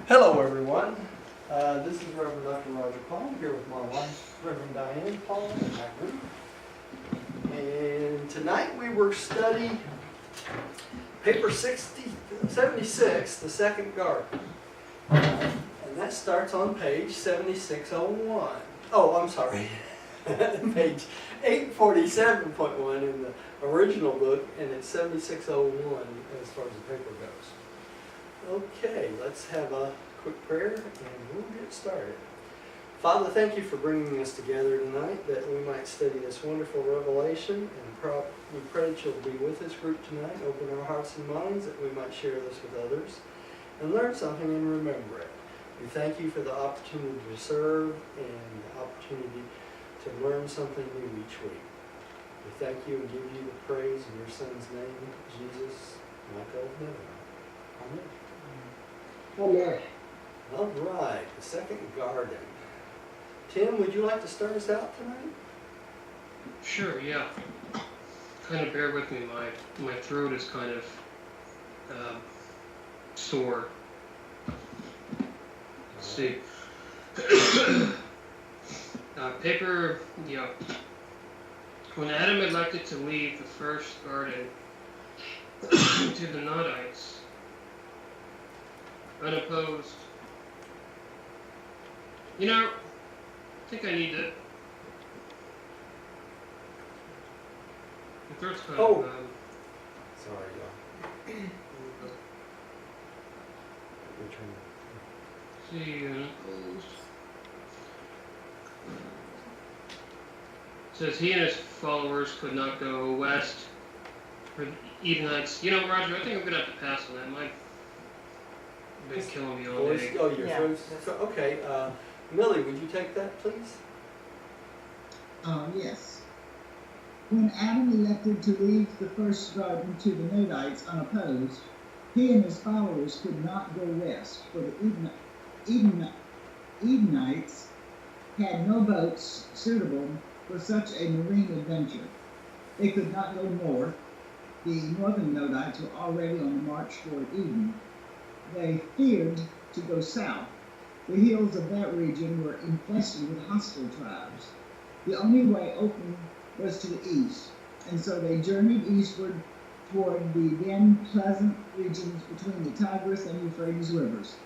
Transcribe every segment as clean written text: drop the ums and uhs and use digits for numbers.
Hello everyone, this is Reverend Dr. Roger Paul here with my wife, Reverend Diane Paul, and my group. And tonight we were studying paper 76, the second garden. And that starts on page 7601. Oh, I'm sorry, page 847.1 in the original book, and it's 7601 as far as the paper goes. Okay, let's have a quick prayer and we'll get started. Father, thank you for bringing us together tonight that we might study this wonderful revelation, and we pray that you'll be with this group tonight, open our hearts and minds that we might share this with others and learn something and remember it. We thank you for the opportunity to serve and the opportunity to learn something new each week. We thank you and give you the praise in your Son's name, Jesus, Michael of Heaven. Amen. Amen. All right, the second garden. Tim, would you like to start us out tonight? Sure, yeah. Kind of bear with me, my throat is kind of sore. Let's see. Paper, yeah. When Adam elected to leave the first garden to the Nodites, unopposed. You know, I think I need to. The third's kind Oh. of. Sorry, y'all. See, unopposed. Says he and his followers could not go west for the Edomites. You know, Roger, I think I'm gonna have to pass on that. Mine been killing me all day. Oh, your Yeah. throat's okay. Millie, would you take that, please? Yes. When Adam elected to leave the first garden to the Nodites unopposed, he and his followers could not go west, for the Edenites had no boats suitable for such a marine adventure. They could not go north. The northern Nodites were already on the march toward Eden. They feared to go south. The hills of that region were infested with hostile tribes. The only way open was to the east, and so they journeyed eastward toward the then pleasant regions between the Tigris and Euphrates rivers.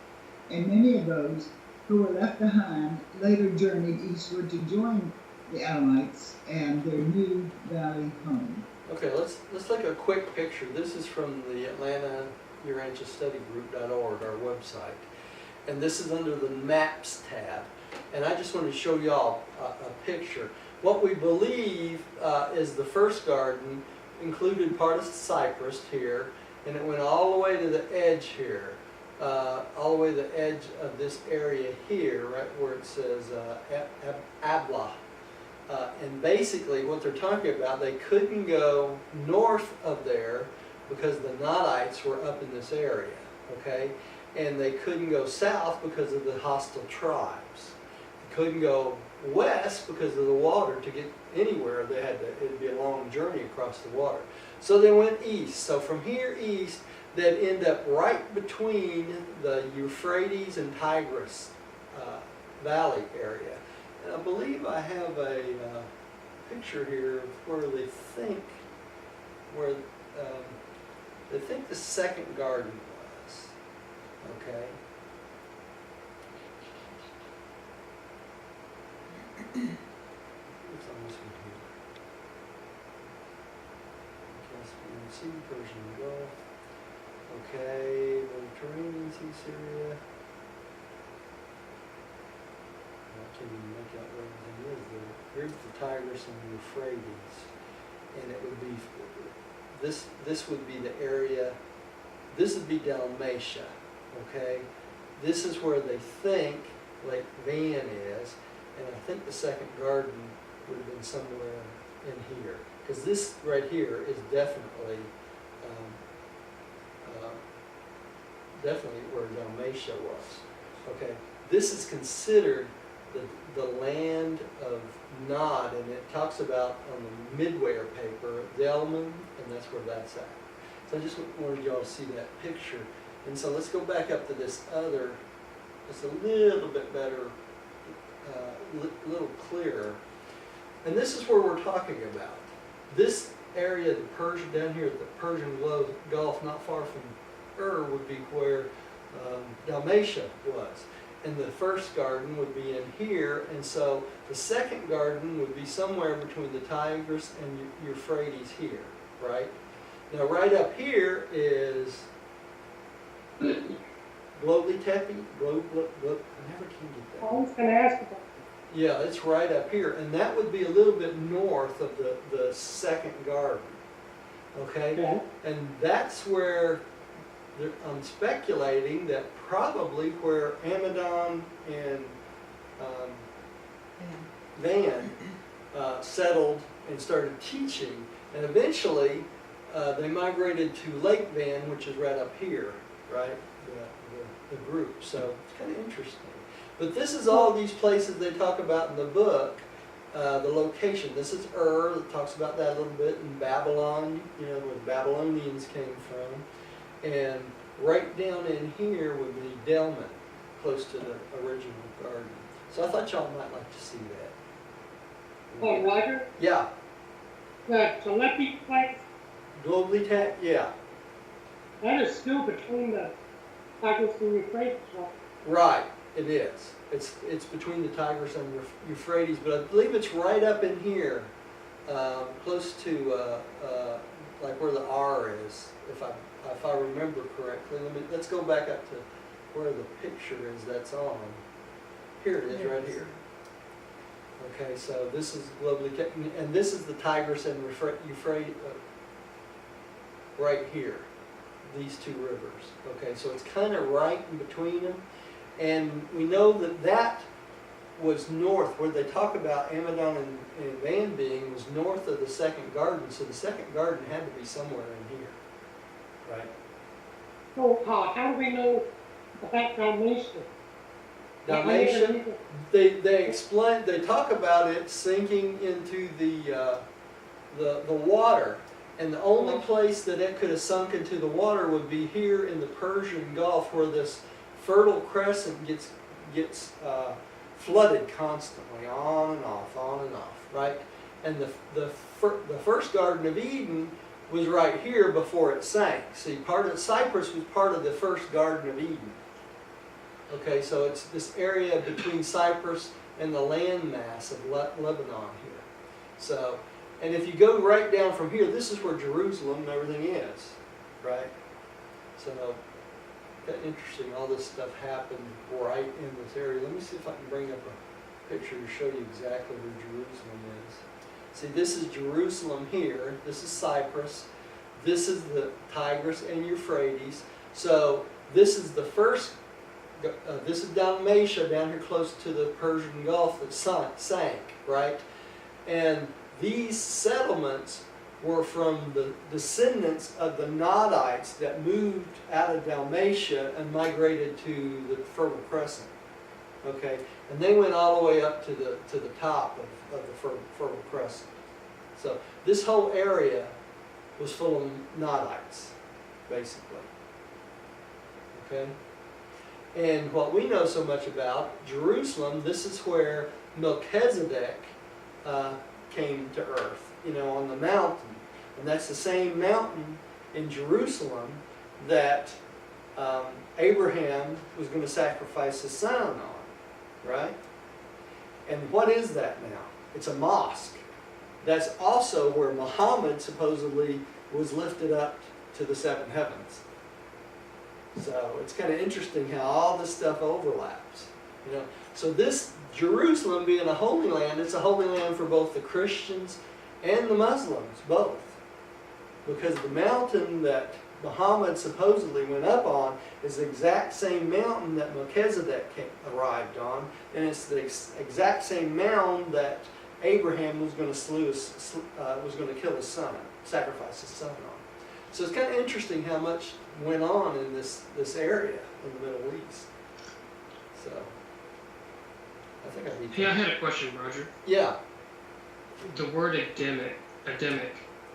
And many of those who were left behind later journeyed eastward to join the Adamites and their new valley home. Okay, let's take a quick picture. This is from the Atlanta Urantia Study Group.org, our website. And this is under the Maps tab. And I just want to show y'all a picture. What we believe is the first garden included part of Cyprus here, and it went all the way to the edge here, all the way to the edge of this area here, right where it says Abla. And basically what they're talking about, they couldn't go north of there because the Nodites were up in this area, okay? And they couldn't go south because of the hostile tribes. They couldn't go west because of the water. To get anywhere, it'd be a long journey across the water. So they went east. So from here east, they'd end up right between the Euphrates and Tigris Valley area. And I believe I have a picture here of where they think the second garden was. Okay. It's on this one here. Caspian Sea, Persian Gulf. Okay, Mediterranean Sea, Syria. I can't even make out where everything is there. Here's the Tigris and the Euphrates. And it would be, this would be the area, this would be Dalmatia, okay? This is where they think Lake Van is, and I think the second garden would have been somewhere in here. Because this right here is definitely, definitely where Dalmatia was, okay? This is considered the land of Nod, and it talks about on the Midware paper, Delman, and that's where that's at. So I just wanted y'all to see that picture. And so let's go back up to this other it's a little bit better, little clearer. And this is where we're talking about. This area, the Persian, down here, the Persian Gulf, not far from would be where Dalmatia was. And the first garden would be in here, and so the second garden would be somewhere between the Tigris and Euphrates here, right? Now right up here is Göbekli Tepe. I never can get that. I was gonna ask about Yeah, it's right up here, and that would be a little bit north of the second garden, okay? that. And that's where I'm speculating that probably where Amadon and Van settled and started teaching, and eventually they migrated to Lake Van, which is right up here, right? The group. So it's kind of interesting. But this is all these places they talk about in the book, the location. This is it talks about that a little bit, in Babylon, you know, where the Babylonians came from. And right down in here would be Delman, close to the original garden. So I thought y'all might like to see that. Oh, Roger, Yeah, the Telepi place, Göbekli Tepe, yeah, that is still between the Tigris and Euphrates, right? right, it is. It's between the Tigris and Euphrates, but I believe it's right up in here, close to like where the R is, if I remember correctly. Let's go back up to where the picture is that's on. Here it is, right here. Okay, so this is Göbekli Tepe, and this is the Tigris and Euphrates right here. These two rivers. Okay, so it's kind of right in between them, and we know that that was north, where they talk about Amadon and Van being, was north of the second garden, so the second garden had to be somewhere in here, right? So, how do we know about Dalmatia? Dalmatia, they explain, they talk about it sinking into the water. And the only place that it could have sunk into the water would be here in the Persian Gulf, where this Fertile Crescent gets flooded constantly, on and off, right? And the first Garden of Eden was right here before it sank. See, Cyprus was part of the first Garden of Eden. Okay, so it's this area between Cyprus and the landmass of Lebanon here. So. And if you go right down from here, this is where Jerusalem and everything is, right? So, kind of interesting, all this stuff happened right in this area. Let me see if I can bring up a picture to show you exactly where Jerusalem is. See, this is Jerusalem here, this is Cyprus, this is the Tigris and Euphrates. So, this is the first, this is Dalmatia down here close to the Persian Gulf that sank, right? And these settlements were from the descendants of the Nadites that moved out of Dalmatia and migrated to the Fertile Crescent. Okay, and they went all the way up to the top of the Fertile Crescent. So this whole area was full of Nadites, basically. Okay, and what we know so much about Jerusalem, this is where Melchizedek came to earth, you know, on the mountain. And that's the same mountain in Jerusalem that Abraham was going to sacrifice his son on, right? And what is that now? It's a mosque. That's also where Muhammad supposedly was lifted up to the seven heavens. So it's kind of interesting how all this stuff overlaps, you know. So this Jerusalem being a holy land, it's a holy land for both the Christians and the Muslims, both. Because the mountain that Muhammad supposedly went up on is the exact same mountain that Melchizedek arrived on, and it's the exact same mound that Abraham was going to kill his son, sacrifice his son on. So it's kind of interesting how much went on in this area in the Middle East. So. I think I need to. Hey, I had a question, Roger. Yeah. The word Adamic.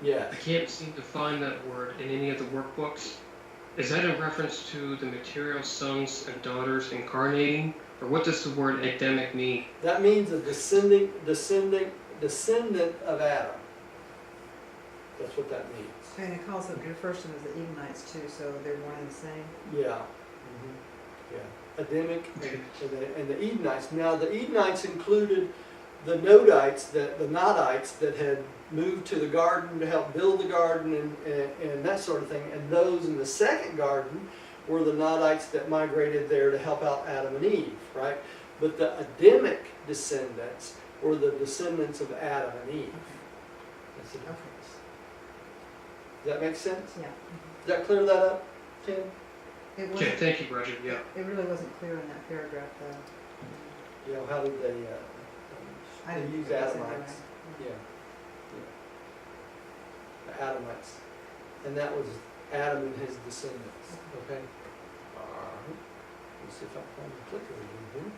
Yeah. I can't seem to find that word in any of the workbooks. Is that in reference to the material sons and daughters incarnating? Or what does the word Adamic mean? That means a descendant of Adam. That's what that means. And it calls them, it refers to them as the Edomites too, so they're one and the same. Yeah. Yeah. Adamic and the Edenites. Now the Edenites included the Nodites, the Nodites that had moved to the garden to help build the garden and that sort of thing. And those in the second garden were the Nodites that migrated there to help out Adam and Eve, right? But the Adamic descendants were the descendants of Adam and Eve. That's the difference. Does that make sense? Yeah. Does that clear that up, Tim? It Okay, wasn't, thank you, Roger. Yeah. it really wasn't clear in that paragraph though. You know, how did they I didn't use think it was Adamites? anyway. Yeah. The Adamites. And that was Adam and his descendants. Okay? Alright. Let's see if I can find the clicker again here.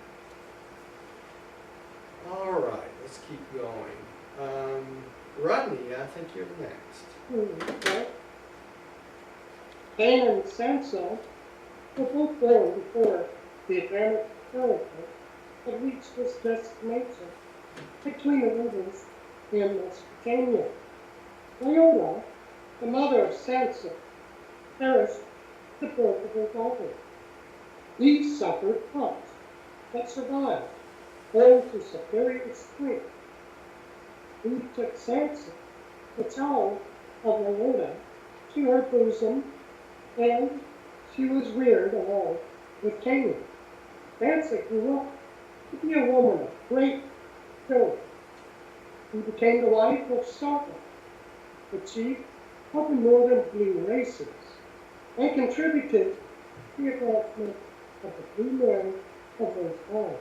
Alright, let's keep going. Rodney, I think you're next. Okay. Cain and Samson were both born before the Adamic character had reached this destination between the rivers in Mesopotamia. Leota, the mother of Samson, perished at the birth of her daughter. These suffered harms, but survived, owing to superior strength. Eve took Samson, the child of Leota, to her bosom, and she was reared along with Canaan. Samson grew up to be a woman of great skill. She became the wife of Sargon, the chief of the northern blue races, and contributed to the advancement of the blue men of those times.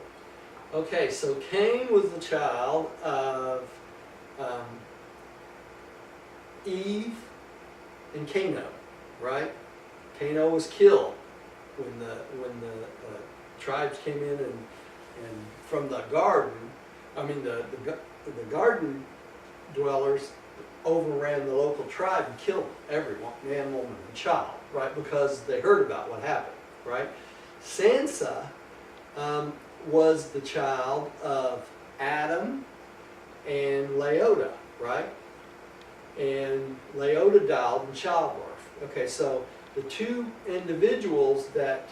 Okay, so Cain was the child of Eve and Cano, right? Cano was killed when the tribes came in and from the garden. I mean the garden dwellers overran the local tribe and killed everyone, man, woman, and child, right? Because they heard about what happened, right? Sansa was the child of Adam and Leota, right? And Leota died in childbirth. Okay, so the two individuals that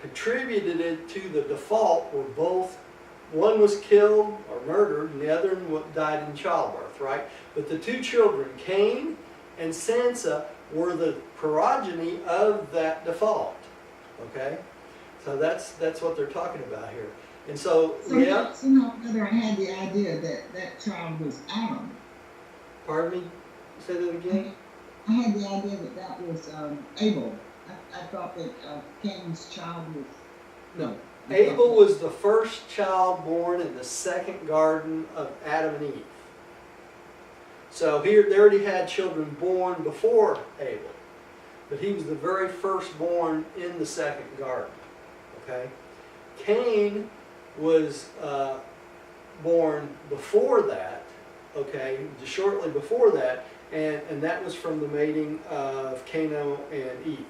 contributed it to the default were both, one was killed or murdered and the other one died in childbirth, right? But the two children, Cain and Sansa, were the progeny of that default, okay? So that's what they're talking about here. And so, yeah. Somehow or other, I had the idea that that child was Adam. Pardon me? Say that again? I had the idea that that was Abel. I thought that Cain's child was... No. Abel was the first child born in the second garden of Adam and Eve. So here, they already had children born before Abel. But he was the very first born in the second garden. Okay? Cain was born before that, okay, just shortly before that, and that was from the mating of Cano and Eve,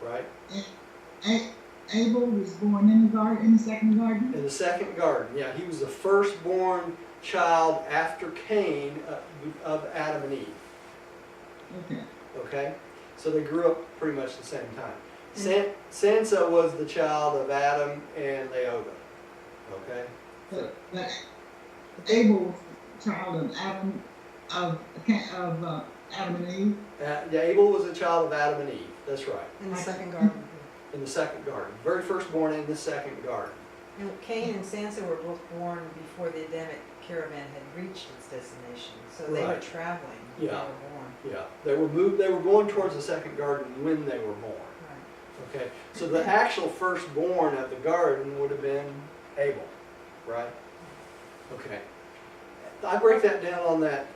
right? Abel was born in the garden, in the second garden? In the second garden, yeah. He was the firstborn child after Cain of Adam and Eve. Okay. Okay? So they grew up pretty much the same time. Sansa was the child of Adam and Leota. Okay? But Abel was the child of Adam, of Adam and Eve? Yeah, Abel was a child of Adam and Eve. That's right. In the second garden. In the second garden. Very firstborn in the second garden. And Cain and Sansa were both born before the Adamic caravan had reached its destination. So they were Right. traveling when Yeah. they were born. Yeah. They were going towards the second garden when they were born. Right. Okay, so the actual firstborn of the garden would have been Abel, right? Okay. I break that down on that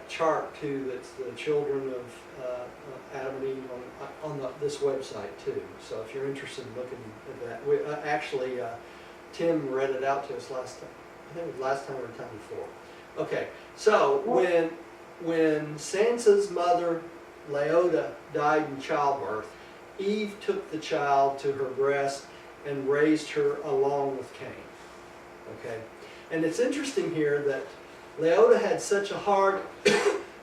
chart too, that's the children of Adam and Eve on this website too. So if you're interested in looking at that, we actually, Tim read it out to us last time. I think it was last time or the time before. Okay, so when Sansa's mother, Leota, died in childbirth, Eve took the child to her breast and raised her along with Cain. Okay? And it's interesting here that Leota had such a hard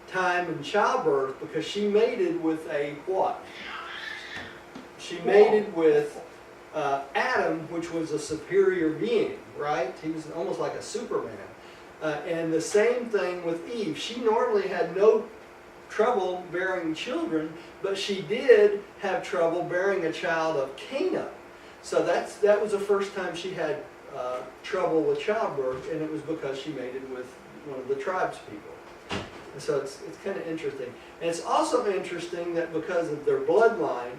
time in childbirth because she mated with a what? She mated with Adam, which was a superior being, right? He was almost like a Superman. And the same thing with Eve. She normally had no trouble bearing children, but she did have trouble bearing a child of Canaan. So that was the first time she had trouble with childbirth, and it was because she mated with one of the tribes people. And so it's kind of interesting. And it's also interesting that because of their bloodline,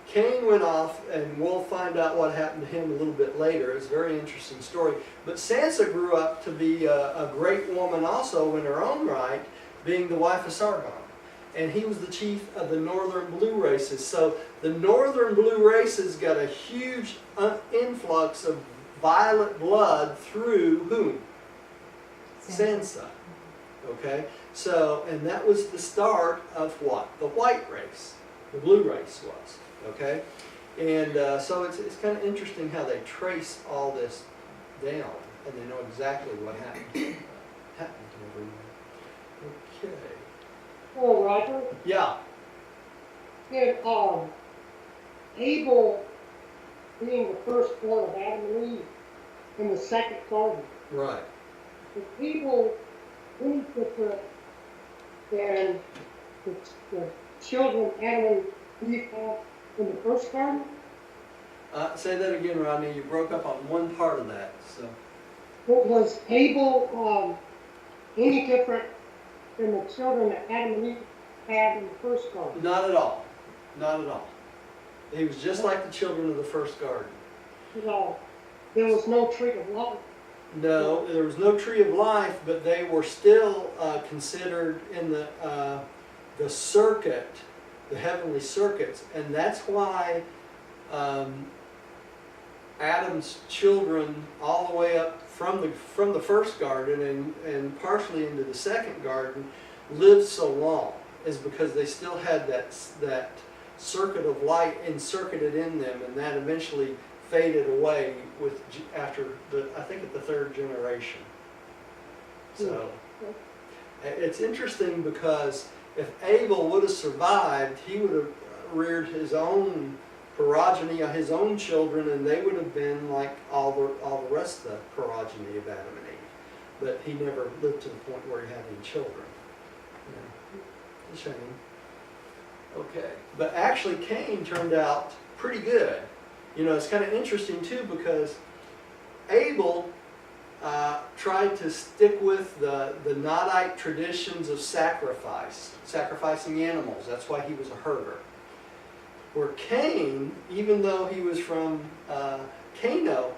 Cain went off, and we'll find out what happened to him a little bit later. It's a very interesting story. But Sansa grew up to be a great woman also in her own right, being the wife of Sargon. And he was the chief of the northern blue races. So the northern blue races got a huge influx of violet blood through whom? Sansa. Okay? So, and that was the start of what? The white race. The blue race was. Okay? And so it's kind of interesting how they trace all this down, and they know exactly what happened to everyone. Okay. Oh, Roger, Yeah. did Abel being the firstborn of Adam and Eve in the second garden, Right. was Abel any different than the children Adam and Eve had in the first garden? Say that again, Rodney. You broke up on one part of that. So. Was Abel any different than the children that Adam and Eve had in the first garden? Not at all. Not at all. He was just like the children of the first garden. No, there was no tree of life. No, there was no tree of life, but they were still considered in the circuit, the heavenly circuits, and that's why Adam's children, all the way up from the first garden and partially into the second garden, lived so long, is because they still had that circuit of light encircuited in them, and that eventually faded away after I think at the third generation. So it's interesting because if Abel would have survived, he would have reared his own progeny, his own children, and they would have been like all the rest of the progeny of Adam and Eve. But he never lived to the point where he had any children. Yeah. It's a shame. Okay, but actually Cain turned out pretty good. You know, it's kind of interesting too because Abel tried to stick with the Nodite traditions of sacrificing animals. That's why he was a herder. Where Cain, even though he was from Cana,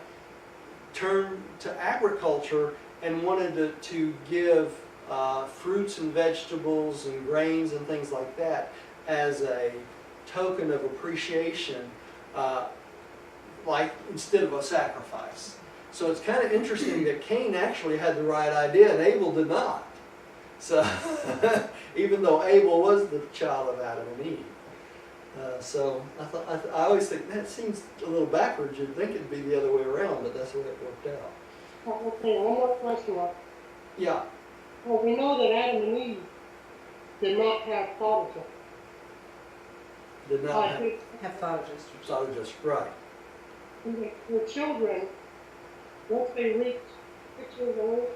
turned to agriculture and wanted to give fruits and vegetables and grains and things like that as a token of appreciation, like instead of a sacrifice. So it's kind of interesting that Cain actually had the right idea and Abel did not. So even though Abel was the child of Adam and Eve. So I always think that seems a little backwards. You'd think it'd be the other way around, but that's the way it worked out. Okay, one more question. Yeah. Well, we know that Adam and Eve did not have fatherhood. Did not Have thought of just. have just right. And their children, once they reached 6 years old,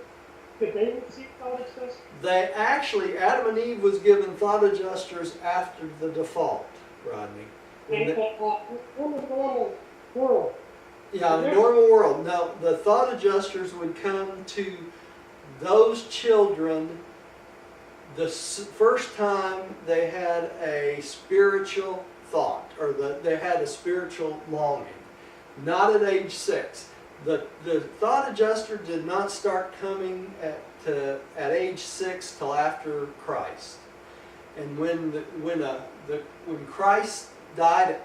could they receive thought adjusters? They actually, Adam and Eve was given thought adjusters after the default, Rodney. In the normal world. Yeah, in the normal world. Now, the thought adjusters would come to those children the first time they had a spiritual thought, or they had a spiritual longing. Not at age 6. The thought adjuster did not start coming at age 6 till after Christ. And when Christ died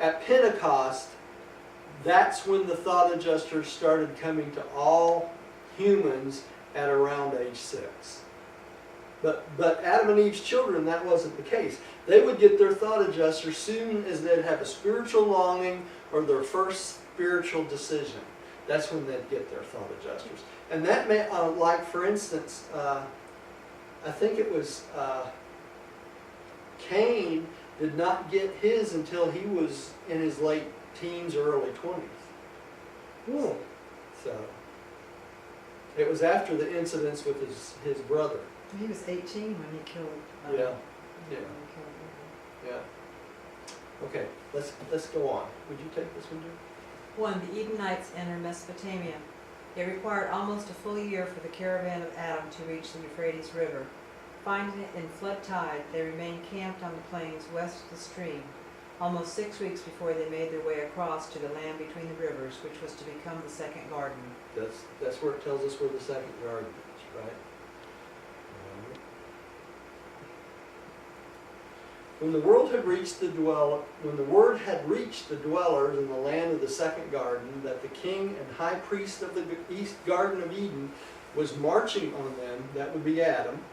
at Pentecost, that's when the thought adjusters started coming to all humans at around age 6. But Adam and Eve's children, that wasn't the case. They would get their thought adjuster soon as they'd have a spiritual longing or their first spiritual decision. That's when they'd get their thought adjusters. And that may, like for instance, I think it was Cain did not get his until he was in his late teens or early 20s. So it was after the incidents with his brother. He was 18 when he killed. Yeah, yeah, when he killed yeah. Okay, let's go on. Would you take this one, Jim? 1. The Edenites enter Mesopotamia. It required almost a full year for the caravan of Adam to reach the Euphrates River. Finding it in flood tide, they remained camped on the plains west of the stream, almost 6 weeks before they made their way across to the land between the rivers, which was to become the second garden. That's where it tells us where the second garden is, right? When the word had reached the dwellers in the land of the second garden, that the king and high priest of the east garden of Eden was marching on them, that would be Adam,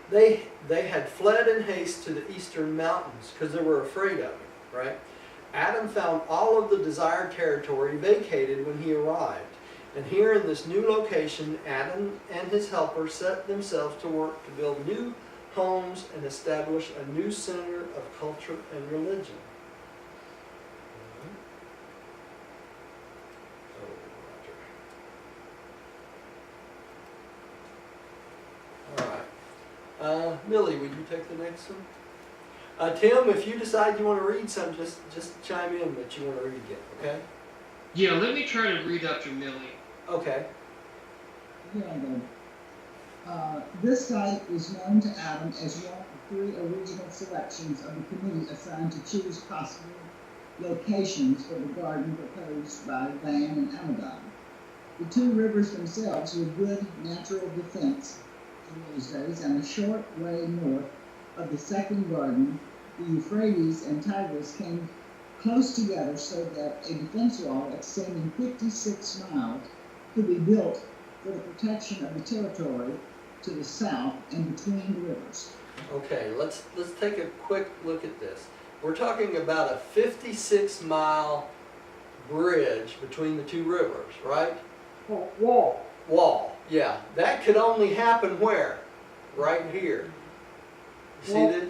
they had fled in haste to the eastern mountains because they were afraid of him, right? Adam found all of the desired territory vacated when he arrived. And here in this new location, Adam and his helpers set themselves to work to build new homes and establish a new center of culture and religion. All right. Millie, would you take the next one? Tim, if you decide you want to read something, just chime in that you want to read again, okay? Yeah, let me try to read after Millie. Okay. Here I go. This site is known to Adam as one of 3 original selections of the committee assigned to choose possible locations for the garden proposed by Van and Amadon. The 2 rivers themselves were good natural defense in those days, and a short way north of the second garden, the Euphrates and Tigris came close together so that a defense wall extending 56 miles could be built for the protection of the territory to the south and between the rivers. Okay, let's take a quick look at this. We're talking about a 56-mile bridge between the 2 rivers, right? Wall. Wall, yeah. That could only happen where? Right here. You see that?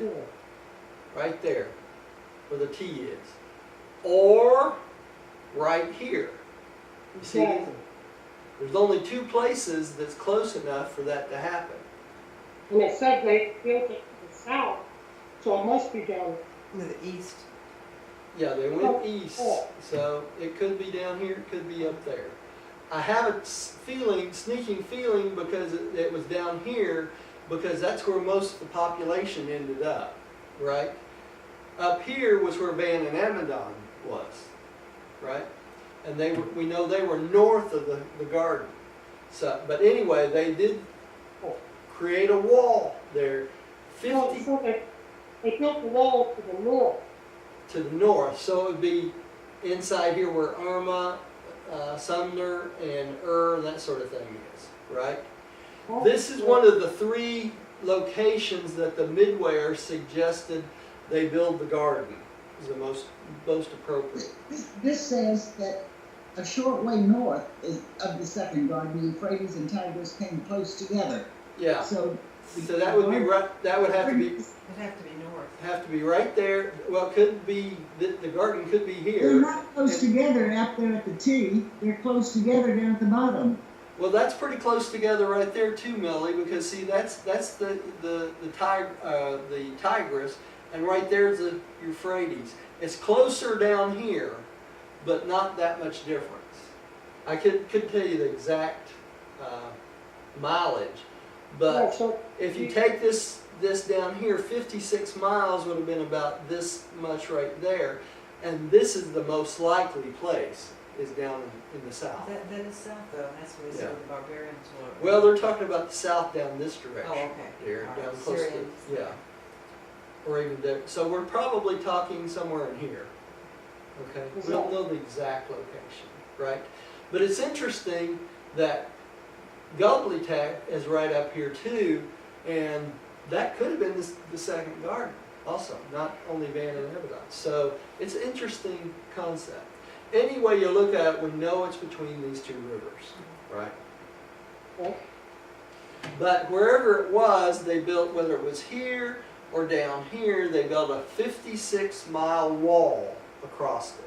Right there, where the T is. Or right here. You see that? Exactly. There's only 2 places that's close enough for that to happen. And it said they built it to the south, so it must be down. To the east. Yeah, they went east, so it could be down here, it could be up there. I have a sneaking feeling because it was down here, because that's where most of the population ended up, right? Up here was where Van and Amadon was, right? And we know they were north of the garden. So, but anyway, they did create a wall there, 50 So they built the wall to the north. to the north. So it would be inside here where Irma, Sumner, and that sort of thing is, right? This is one of the 3 locations that the Midwayers suggested they build the garden. Is the most appropriate. This says that a short way north of the second garden, the Euphrates and Tigris came close together. Yeah. So that would be right. That would have to be It'd have to be north. right there. Well, it could be the garden could be they're here. not close together up there at the T. They're close together down at the bottom. Well, that's pretty close together right there too, Millie. Because see, that's the Tigris, and right there's the Euphrates. It's closer down here, but not that much difference. I could tell you the exact mileage, but So if you take this down here, 56 miles would have been about this much right there, and this is the most likely place, is down in the south. That is south though, that's where they Yeah. said the barbarians were. Well, they're talking about the south down this direction. Oh, okay. Here, All down right. close Syrians. to, yeah. Or even there. So we're probably talking somewhere in here. Okay? We don't know the exact location, right? But it's interesting that Gobbletak is right up here too, And that could have been the second garden also, not only Van and Abaddon. So it's an interesting concept. Any way you look at it, we know it's between these two rivers, right? Okay. But wherever it was, they built, whether it was here or down here, they built a 56-mile wall across it.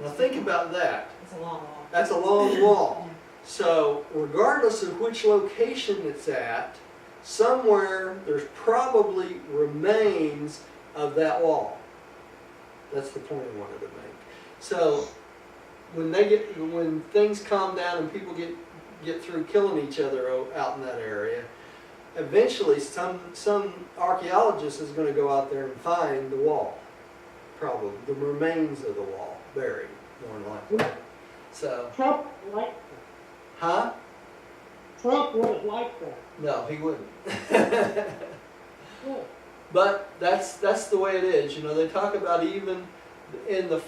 Now think about that. It's a long walk. That's a long wall. So regardless of which location it's at, somewhere there's probably remains of that wall. That's the point I wanted to make. So when things calm down and people get through killing each other out in that area, eventually some archaeologist is going to go out there and find the wall, probably the remains of the wall buried, more than likely. So, Trump liked that. huh? Trump would have liked that. No, he wouldn't. Yeah. But that's the way it is. You know, they talk about even in the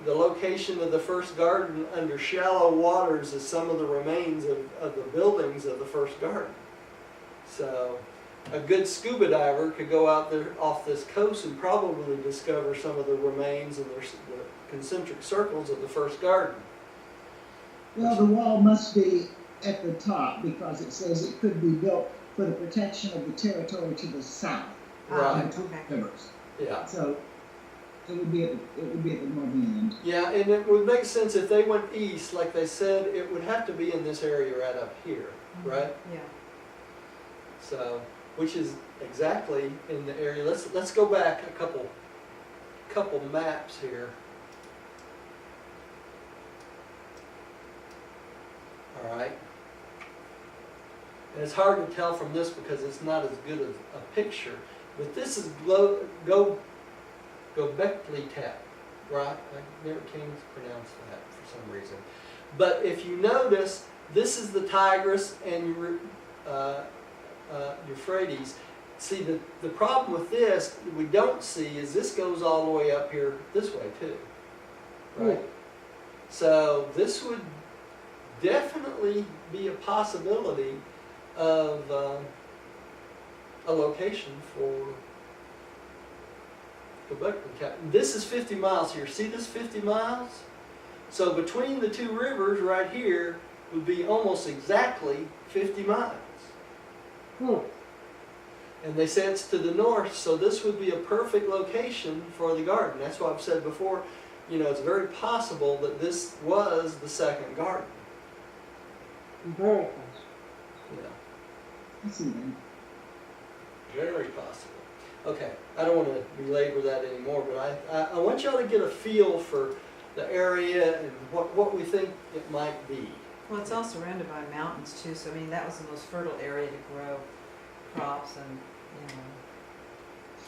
location of the first garden under shallow waters is some of the remains of the buildings of the first garden. So a good scuba diver could go out there off this coast and probably discover some of the remains and the concentric circles of the first garden. Well, the wall must be at the top because it says it could be built for the protection of the territory to the south. Right. Between Okay. rivers. Yeah. So it would be at the north end. Yeah, and it would make sense if they went east, like they said, it would have to be in this area right up here, right? Yeah. So, which is exactly in the area. Let's go back a couple maps here. All right. And it's hard to tell from this because it's not as good as a picture. But this is Göbekli Tepe, right? I never can pronounce that for some reason. But if you notice, this is the Tigris and Euphrates. See, the problem with this we don't see is this goes all the way up here this way too, right? So this would definitely be a possibility of a location for Göbekli Tepe. This is 50 miles here. See this 50 miles? So between the two rivers right here would be almost exactly 50 miles. And they say it's to the north, so this would be a perfect location for the garden. That's why I've said before, you know, it's very possible that this was the second garden. Very possible. Yeah. I see that. Very possible. Okay, I don't want to belabor that anymore, but I want y'all to get a feel for the area and what we think it might be. Well, it's all surrounded by mountains too, so I mean, that was the most fertile area to grow crops and,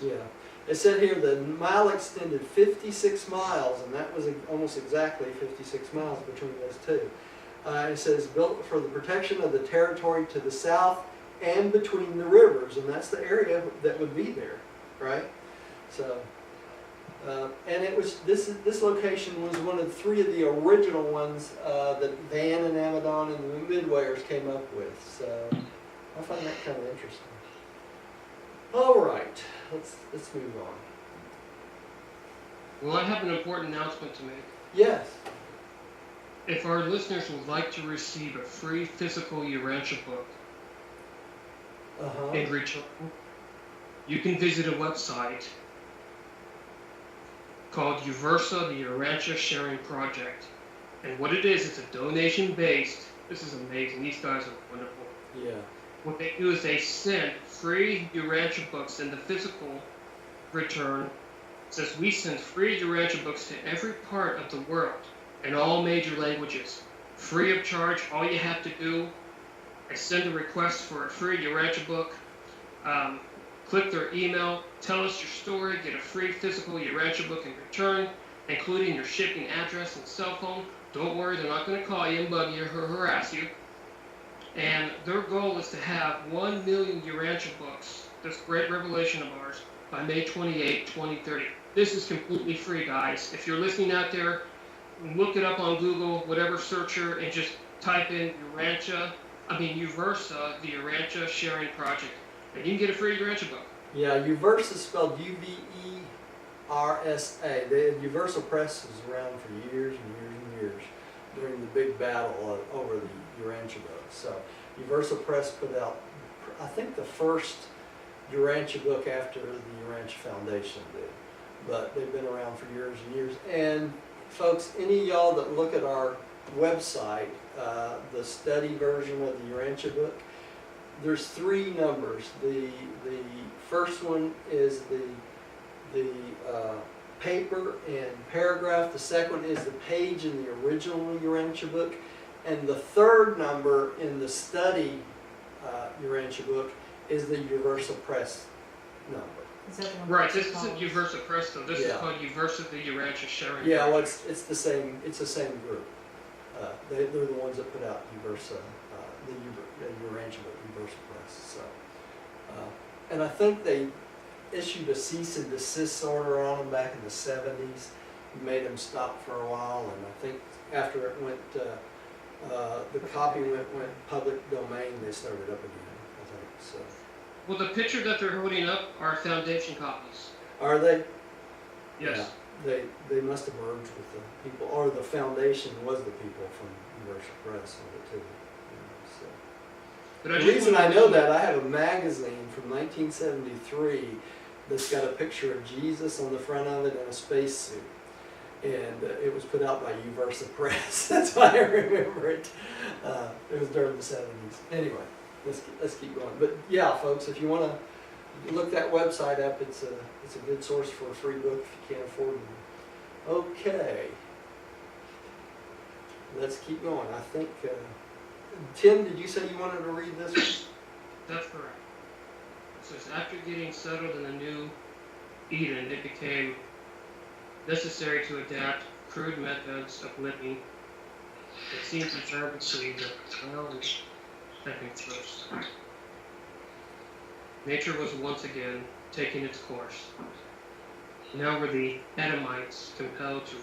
you know. Yeah. It said here the mile extended 56 miles, and that was almost exactly 56 miles between those two. It says built for the protection of the territory to the south and between the rivers, and that's the area that would be there, right? So, and it was this location was one of three of the original ones that Van and Abaddon and the Midwayers came up with. So, I find that kind of interesting. All right, let's move on. Well, I have an important announcement to make. Yes. If our listeners would like to receive a free physical Urantia book in return, you can visit a website called Uversa, the Urantia Sharing Project. And what it is, it's a donation-based. This is amazing. These guys are wonderful. Yeah. What they do is they send free Urantia books in the physical return. It says we send free Urantia books to every part of the world in all major languages, free of charge. All you have to do is send a request for a free Urantia book, click their email, tell us your story, get a free physical Urantia book in return, including your shipping address and cell phone. Don't worry, they're not going to call you and bug you or harass you. And their goal is to have 1 million Urantia books, this great revelation of ours, by May 28, 2030. This is completely free, guys. If you're listening out there, look it up on Google, whatever searcher, and just type in Urantia Uversa, the Urantia Sharing Project, and you can get a free Urantia book. Yeah, Uversa spelled U-V-E-R-S-A. Uversa Press was around for years and years and years during the big battle over the Urantia book. So Uversa Press put out, I think, the first Urantia book after the Urantia Foundation did. But they've been around for years and years. And folks, any of y'all that look at our website, the study version of the Urantia book, there's 3 numbers. The first one is the paper and paragraph. The second one is the page in the original Urantia book. And the third number in the study Urantia book is the Uversa Press number. Is that the one Right, that's this isn't called- Uversa Press though. This is Yeah. called Uversa, the Urantia Sharing Yeah, well, Project. it's the same. It's the same group. They're the ones that put out Uversa, the Urantia book, Uversa Press. So, and I think they issued a cease and desist order on them back in the 70s. Made them stop for a while, and I think after it went, the copy went public domain, they started up again. I think so. Well, the picture that they're holding up are foundation copies. Are they? Yes. Yeah, they must have merged with the people, or the foundation was the people from Uversa Press on it too. So. But I The just reason wanted I to know mention- that, I have a magazine from 1973 that's got a picture of Jesus on the front of it in a spacesuit. And it was put out by Uversa Press. That's why I remember it. It was during the 70s. Anyway, let's keep going. But yeah, folks, if you want to look that website up, it's a good source for a free book if you can't afford one. Okay. Let's keep going. I think, Tim, did you say you wanted to read this one? That's correct. It says, after getting settled in the new Eden, it became necessary to adapt crude methods of living that seemed desirable to the well and stepping first. Nature was once again taking its course. Now were the Adamites compelled to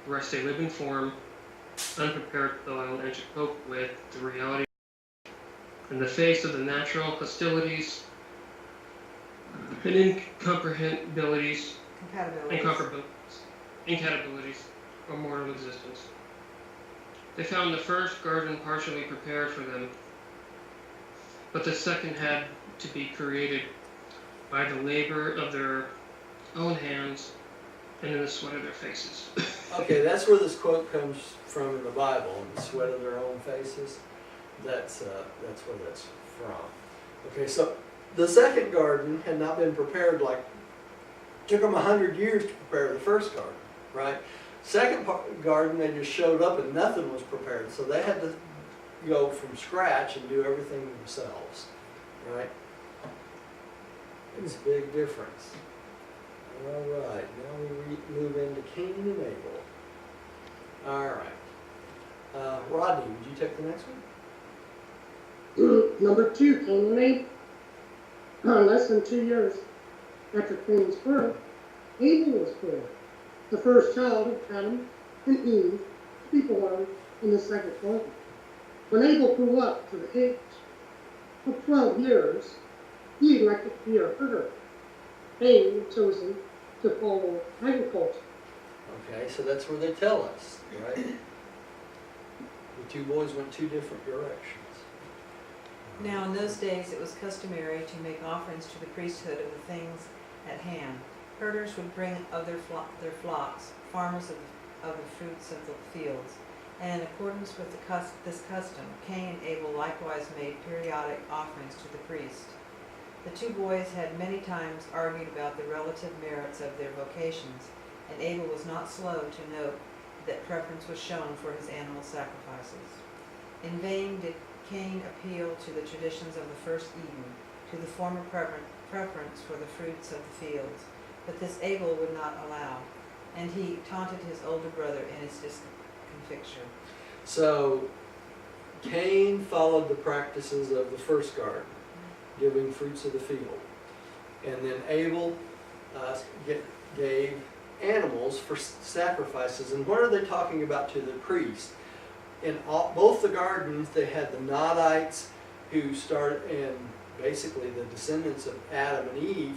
wrest a living form, unprepared soil, and to cope with the reality in the face of the natural hostilities and incompatibilities of mortal existence. They found the first garden partially prepared for them, but the second had to be created by the labor of their own hands and in the sweat of their faces. Okay, that's where this quote comes from in the Bible, in the sweat of their own faces. That's where that's from. Okay, so the second garden had not been prepared took them 100 years to prepare the first garden, right? Second garden, they just showed up and nothing was prepared, so they had to go from scratch and do everything themselves, right? It's a big difference. All right, now we move into Cain and Abel. All right. Rodney, would you take the next one? Number 2, Cain and Abel. Less than 2 years after Cain's birth, Abel was born, the first child of Adam and Eve to be born in the second garden. When Abel grew up to the age of 12 years, he elected to be a herder. Cain had chosen to follow agriculture. Okay, so that's where they tell us, right? The 2 boys went 2 different directions. Now in those days it was customary to make offerings to the priesthood of the things at hand. Herders would bring of their flocks, farmers of the fruits of the fields. And in accordance with this custom, Cain and Abel likewise made periodic offerings to the priest. The 2 boys had many times argued about the relative merits of their vocations, and Abel was not slow to note that preference was shown for his animal sacrifices. In vain did Cain appeal to the traditions of the first Eden, to the former preference for the fruits of the fields, but this Abel would not allow, and he taunted his older brother in his discomfiture. So Cain followed the practices of the first garden, giving fruits of the field. And then Abel gave animals for sacrifices. And what are they talking about to the priest? in both the gardens, they had the Nodites who started, and basically the descendants of Adam and Eve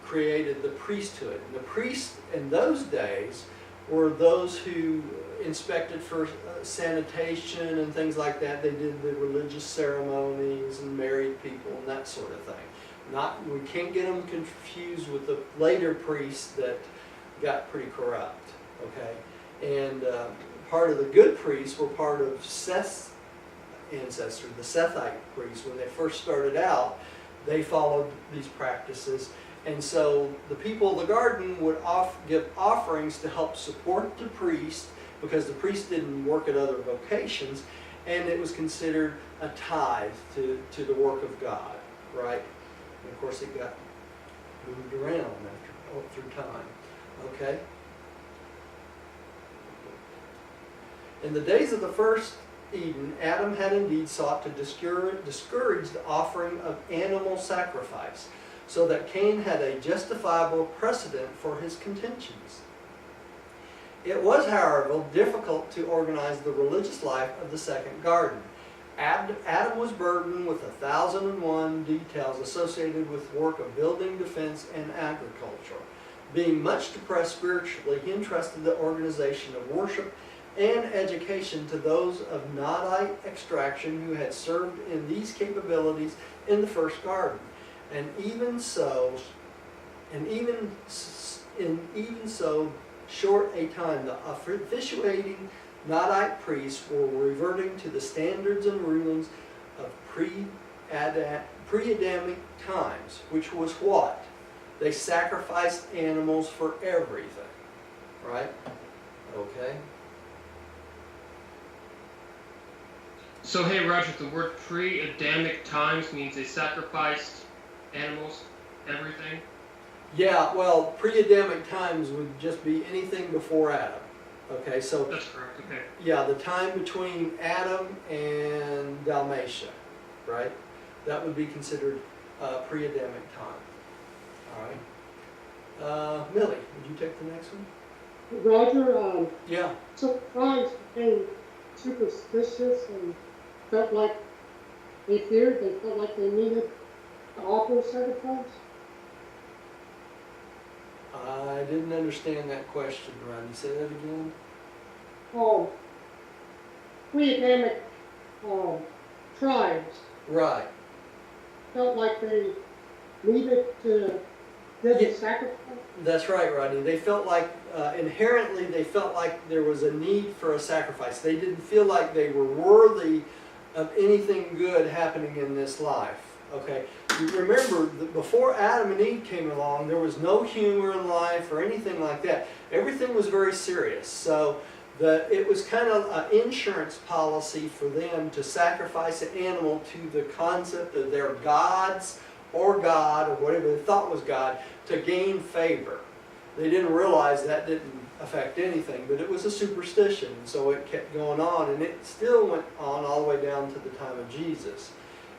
created the priesthood. And the priests in those days were those who inspected for sanitation and things like that. They did the religious ceremonies and married people and that sort of thing. We can't get them confused with the later priests that got pretty corrupt. Okay, and part of the good priests were part of Seth's ancestor, the Sethite priests. When they first started out, they followed these practices. And so the people of the garden would give offerings to help support the priest, because the priest didn't work at other vocations, and it was considered a tithe to the work of God, right? And of course it got moved around through time, okay? In the days of the first Eden, Adam had indeed sought to discourage the offering of animal sacrifice, so that Cain had a justifiable precedent for his contentions. It was, however, difficult to organize the religious life of the second garden. Adam was burdened with 1,001 details associated with work of building, defense, and agriculture. Being much depressed spiritually, he entrusted the organization of worship and education to those of Nodite extraction who had served in these capabilities in the first garden. And even so, short a time, the officiating Nodite priests were reverting to the standards and rulings of pre-Adamic times, which was what? They sacrificed animals for everything, right? Okay. So hey Roger, the word pre-Adamic times means they sacrificed animals, everything? Yeah, well, pre-Adamic times would just be anything before Adam. Okay, so That's correct, okay. yeah, the time between Adam and Dalmatia, right? That would be considered pre-Adamic time. All right. Millie, would you take the next one? Roger, Yeah. so tribes became superstitious and felt like they felt like they needed to offer sacrifice. I didn't understand that question, Rodney. Say that again. Pre-Adamic tribes Right. felt like they needed to give Yeah. a sacrifice. That's right, Rodney. They felt like, inherently, they felt like there was a need for a sacrifice. They didn't feel like they were worthy of anything good happening in this life. Okay? You remember, that before Adam and Eve came along, there was no humor in life or anything like that. Everything was very serious. So it was kind of an insurance policy for them to sacrifice an animal to the concept of their gods or God or whatever they thought was God to gain favor. They didn't realize that didn't affect anything, but it was a superstition, so it kept going on, and it still went on all the way down to the time of Jesus.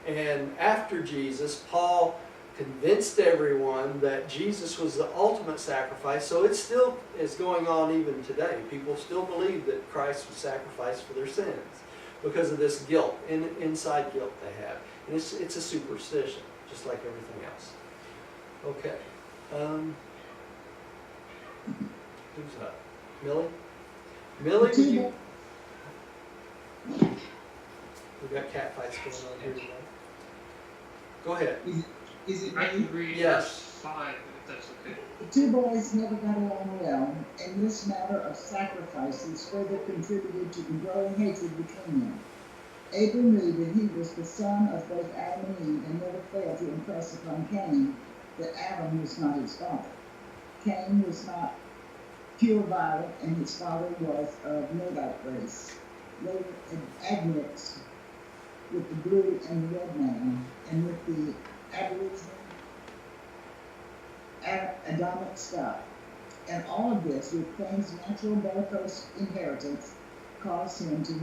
And after Jesus, Paul convinced everyone that Jesus was the ultimate sacrifice, so it still is going on even today. People still believe that Christ was sacrificed for their sins because of this guilt, inside guilt they have. And it's a superstition, just like everything else. Okay. Who's up? Millie? Millie, would you... We've got cat fights going on here today. Go ahead. Is it I me? can read Yes. verse 5, if that's okay. The two boys never got along well, and this matter of sacrifices further contributed to the growing hatred between them. Abel knew that he was the son of both Adam and Eve, and never failed to impress upon Cain that Adam was not his father. Cain was not pure violet, and his father was of Nodite race, later admixed with the blue and the red man, and with the aboriginal Adamic stock. And all of this, with Cain's natural bellicose inheritance, caused him to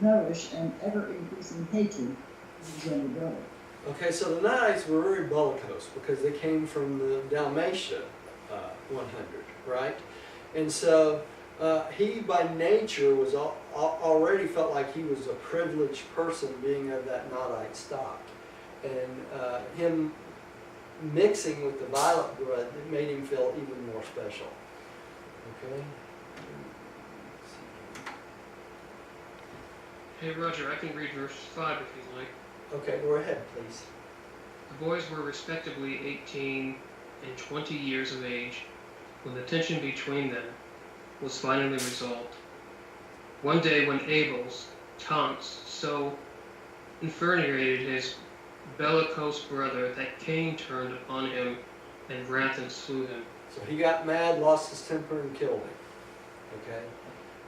nourish an ever-increasing hatred of his younger brother. Okay, so the Nodites were very bellicose because they came from the Dalmatia 100, right? And so He by nature was already felt like he was a privileged person being of that Nodite stock. And him mixing with the violet blood, it made him feel even more special. Okay? Hey Roger, I can read verse 5 if you'd like. Okay, go ahead, please. The boys were respectively 18 and 20 years of age when the tension between them was finally resolved. One day when Abel's taunts so infuriated his bellicose brother that Cain turned upon him and wrath and slew him. So he got mad, lost his temper, and killed him. Okay?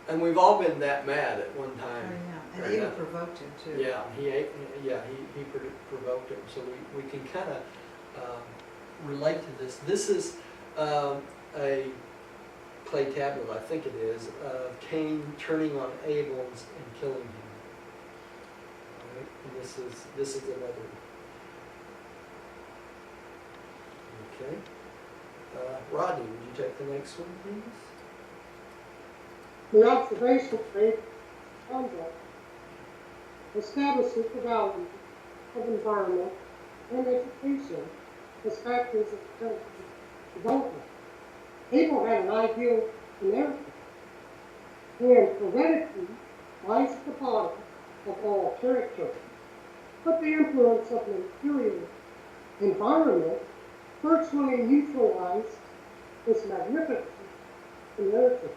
And we've all been that mad at one Oh, time. yeah, and Right Abel now. provoked him too. Yeah, he provoked him. So we can kind of relate to this. This is a clay tablet, I think it is, of Cain turning on Abel and killing him. All right? And this is another. Okay. Rodney, would you take the next one, please? The observation rate conduct establishes the value of environment and education as factors of character development. Abel had an ideal inheritance, and heredity lies at the bottom of all character. But the influence of an inferior environment virtually neutralized this magnificent inheritance.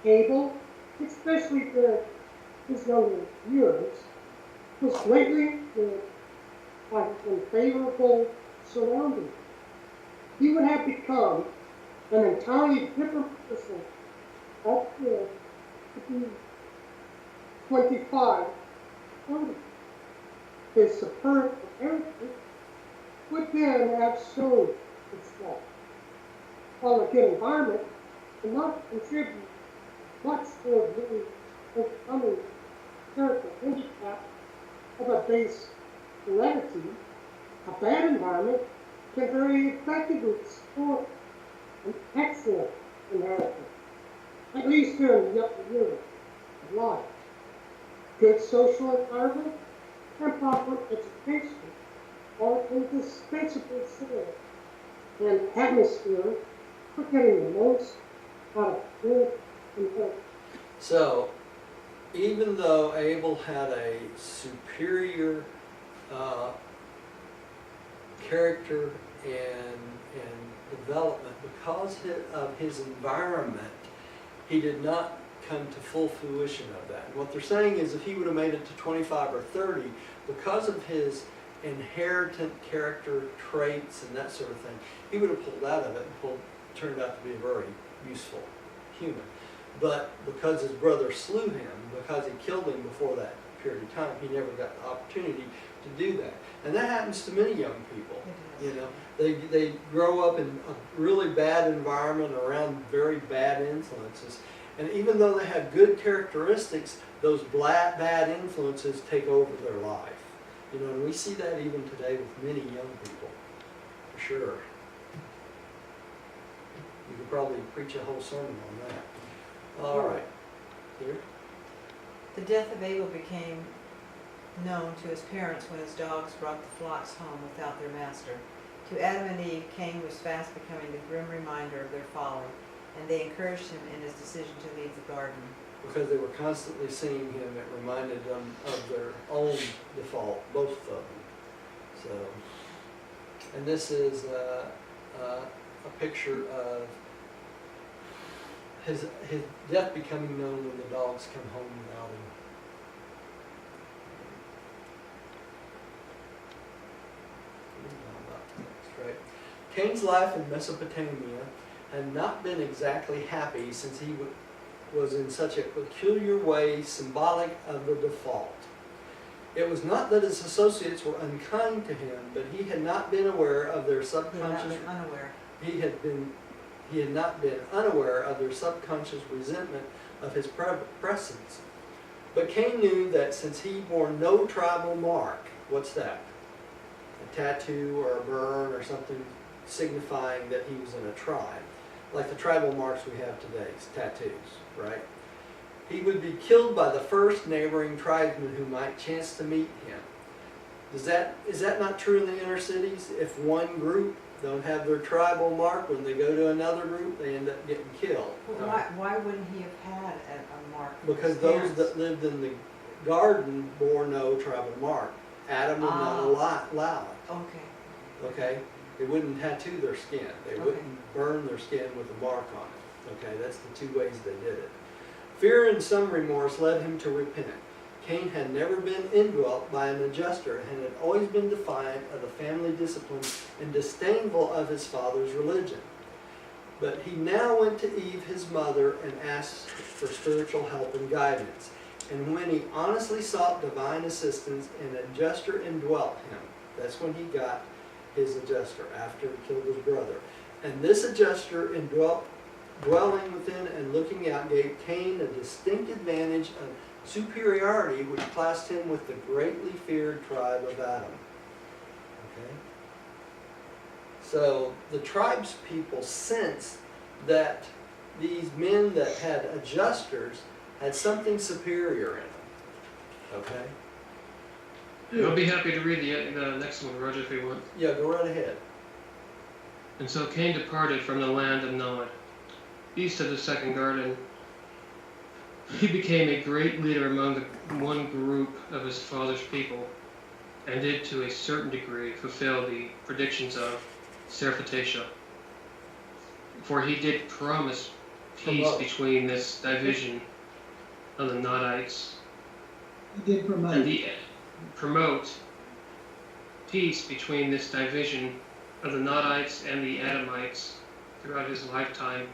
Abel, especially during his younger years, was greatly influenced by his unfavorable surroundings. He would have become an entirely different person after to be 25, 30. His superb inheritance would then have shown itself, while a good environment could not contribute much toward really overcoming character handicap of a base heredity. A bad environment can very effectively support an excellent inheritance, at least during the upper years of life. Good social environment and proper education are indispensable skills and atmosphere for getting the most out of good inheritance. So, even though Abel had a superior character and development, because of his environment, he did not come to full fruition of that. And what they're saying is if he would have made it to 25 or 30, because of his inheritant character traits and that sort of thing, he would have pulled out of it and turned out to be a very useful human. But because his brother slew him, because he killed him before that period of time, he never got the opportunity to do that. And that happens to many young people. You know, they grow up in a really bad environment around very bad influences. And even though they have good characteristics, those bad influences take over their life. You know, and we see that even today with many young people, for sure. You could probably preach a whole sermon on that. All right. Here. The death of Abel became known to his parents when his dogs brought the flocks home without their master. To Adam and Eve, Cain was fast becoming the grim reminder of their folly, and they encouraged him in his decision to leave the garden. Because they were constantly seeing him, it reminded them of their own default, both of them. So, and this is a picture of his death becoming known when the dogs come home without him. Right. Cain's life in Mesopotamia had not been exactly happy since he was in such a peculiar way symbolic of the default. It was not that his associates were unkind to him, but he had not been aware of their He had subconscious. not been unaware. He had not been unaware of their subconscious resentment of his presence. But Cain knew that since he bore no tribal mark, what's that? A tattoo or a burn or something signifying that he was in a tribe. like the tribal marks we have today, tattoos, right? He would be killed by the first neighboring tribesman who might chance to meet him. Is that not true in the inner cities? If one group don't have their tribal mark, when they go to another group, they end up getting killed. But why wouldn't he have had a mark? for Because his those parents? that lived in the garden bore no tribal mark. Adam would not allow it, Okay. okay? They wouldn't tattoo their skin. They Okay. wouldn't burn their skin with a mark on it, okay? That's the two ways they did it. Fear and some remorse led him to repent. Cain had never been indwelt by an adjuster and had always been defiant of the family discipline and disdainful of his father's religion. But he now went to Eve, his mother, and asked for spiritual help and guidance. And when he honestly sought divine assistance, an adjuster indwelt him. That's when he got his adjuster, after he killed his brother. And this adjuster dwelling within and looking out gave Cain a distinct advantage of superiority, which classed him with the greatly feared tribe of Adam. Okay? So the tribes people sensed that these men that had adjusters had something superior in them. Okay? I'll be happy to read the next one, Roger, if you want. Yeah, go right ahead. And so Cain departed from the land of Nod, east of the second garden. He became a great leader among the one group of his father's people, and did to a certain degree fulfill the predictions of Seraphatasha. For he did promise peace Promote. between this division of the Nodites He did promote. and promote peace between this division of the Nodites and the Adamites throughout his lifetime.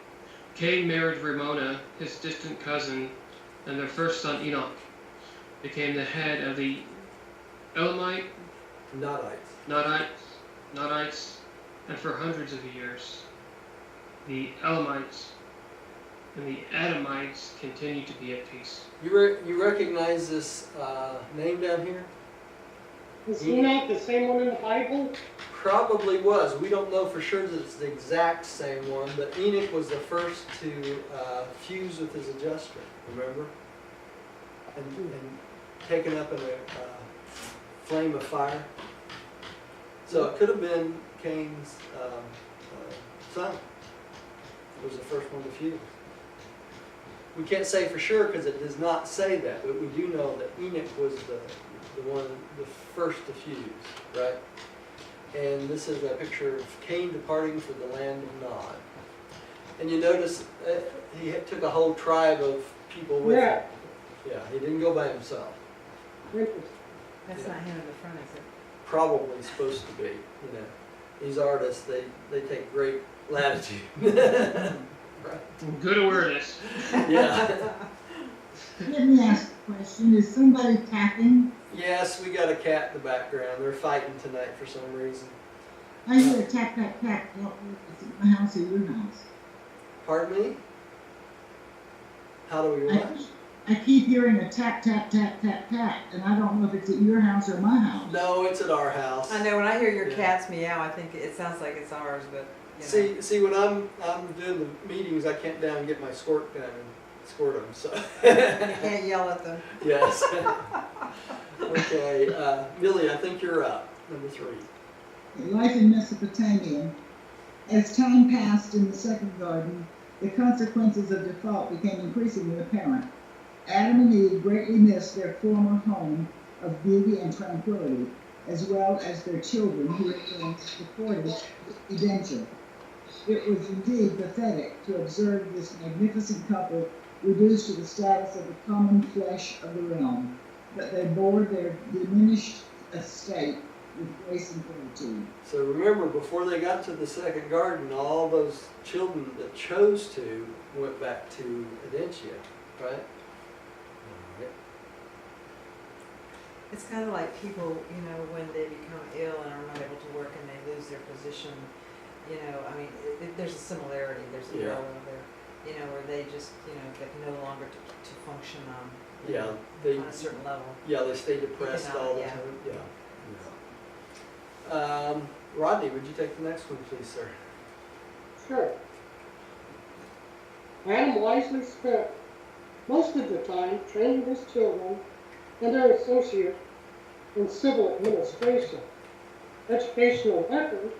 Cain married Ramona, his distant cousin, and their first son Enoch became the head of the Elamite, Nodites. Nodites, and for hundreds of years, the Elamites and the Adamites continued to be at peace. You recognize this name down here? Is Enoch the same one in the Bible? Probably was. We don't know for sure that it's the exact same one, but Enoch was the first to fuse with his adjuster, remember? And taken up in a flame of fire. So it could have been Cain's son. Was the first one to fuse. We can't say for sure because it does not say that, but we do know that Enoch was the first to fuse, right? And this is a picture of Cain departing for the land of Nod. And you notice he took a whole tribe of people with him. Yeah, he didn't go by himself. Interesting. That's not him in the front, is it? Probably supposed to be, you know. These artists, they take great latitude. Right. Good awareness. Yeah. Let me ask a question. Is somebody tapping? Yes, we got a cat in the background. They're fighting tonight for some reason. I hear a tap, tap, tap. I don't know if it's at my house or your house. Pardon me? How do we what? I keep hearing a tap, tap, tap, tap, tap, and I don't know if it's at your house or my house. No, it's at our house. I know, when I hear your Yeah. cat's meow, I think it sounds like it's ours, but, you know. See, when I'm doing the meetings, I can't down and get my squirt gun and squirt them. So You can't yell at them. yes. Okay, Billy, I think you're up. Number 3. Life in Mesopotamia. As time passed in the second garden, the consequences of default became increasingly apparent. Adam and Eve greatly missed their former home of beauty and tranquility, as well as their children who had been supported eventually. It was indeed pathetic to observe this magnificent couple reduced to the status of the common flesh of the realm, but they bore their diminished estate with grace and fortitude. So remember, before they got to the second garden, all those children that chose to went back to Edentia, right? It's kind of like people, you know, when they become ill and are not able to work and they lose their position, you know, I mean, there's a similarity, there's a Yeah. role there, you know, where they just, you know, get no longer to function on, Yeah, they on a certain level. stay depressed all the Yeah. time. Yeah. Rodney, would you take the next one, please, sir? Sure. Adam wisely spent most of the time training his children and their associates in civil administration, educational effort,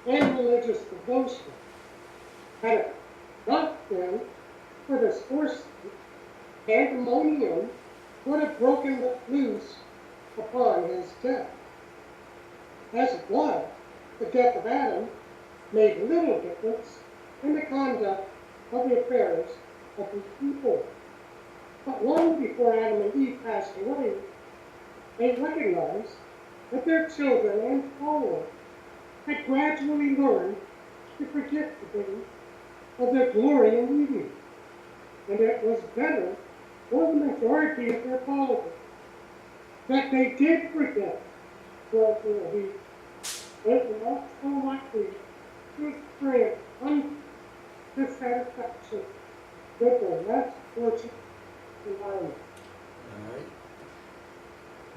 and religious devotion. Had it not been for this foresight, pandemonium would have broken loose upon his death. As it was, the death of Adam made little difference in the conduct of the affairs of his people. But long before Adam and Eve passed away, they recognized that their children and followers had gradually learned to forget the days of their glory in Eden, and it was better for the majority of their followers that they did forget what they were not so likely to experience dissatisfaction with their less fortunate environment. All right.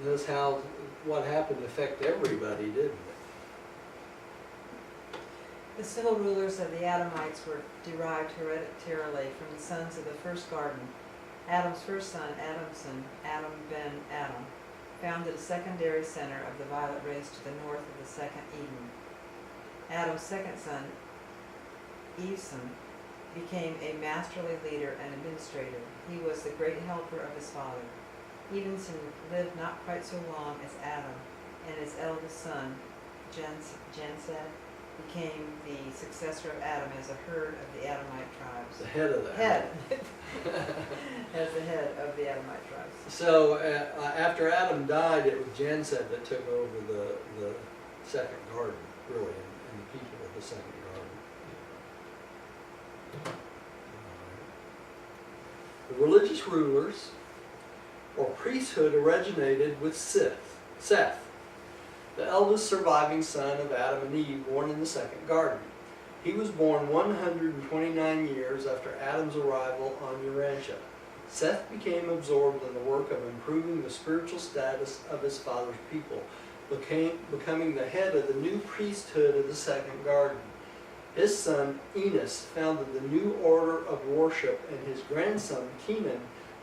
Notice how what happened affected everybody, didn't it? The civil rulers of the Adamites were derived hereditarily from the sons of the first garden. Adam's first son, Adam ben Adam, founded a secondary center of the violet race to the north of the second Eden. Adam's second son, Eveson, became a masterly leader and administrator. He was the great helper of his father. Eveson lived not quite so long as Adam, and his eldest son, Jensed, became the successor of Adam as a herd of the Adamite tribes. The head of that. As the head of the Adamite tribes. So after Adam died, it was Jensed that took over the second garden, really, and the people of the second garden. The religious rulers or priesthood originated with Seth, the eldest surviving son of Adam and Eve, born in the second garden. He was born 129 years after Adam's arrival on Urantia. Seth became absorbed in the work of improving the spiritual status of his father's people, becoming the head of the new priesthood of the second garden. His son Enos founded the new order of worship, and his grandson Kenan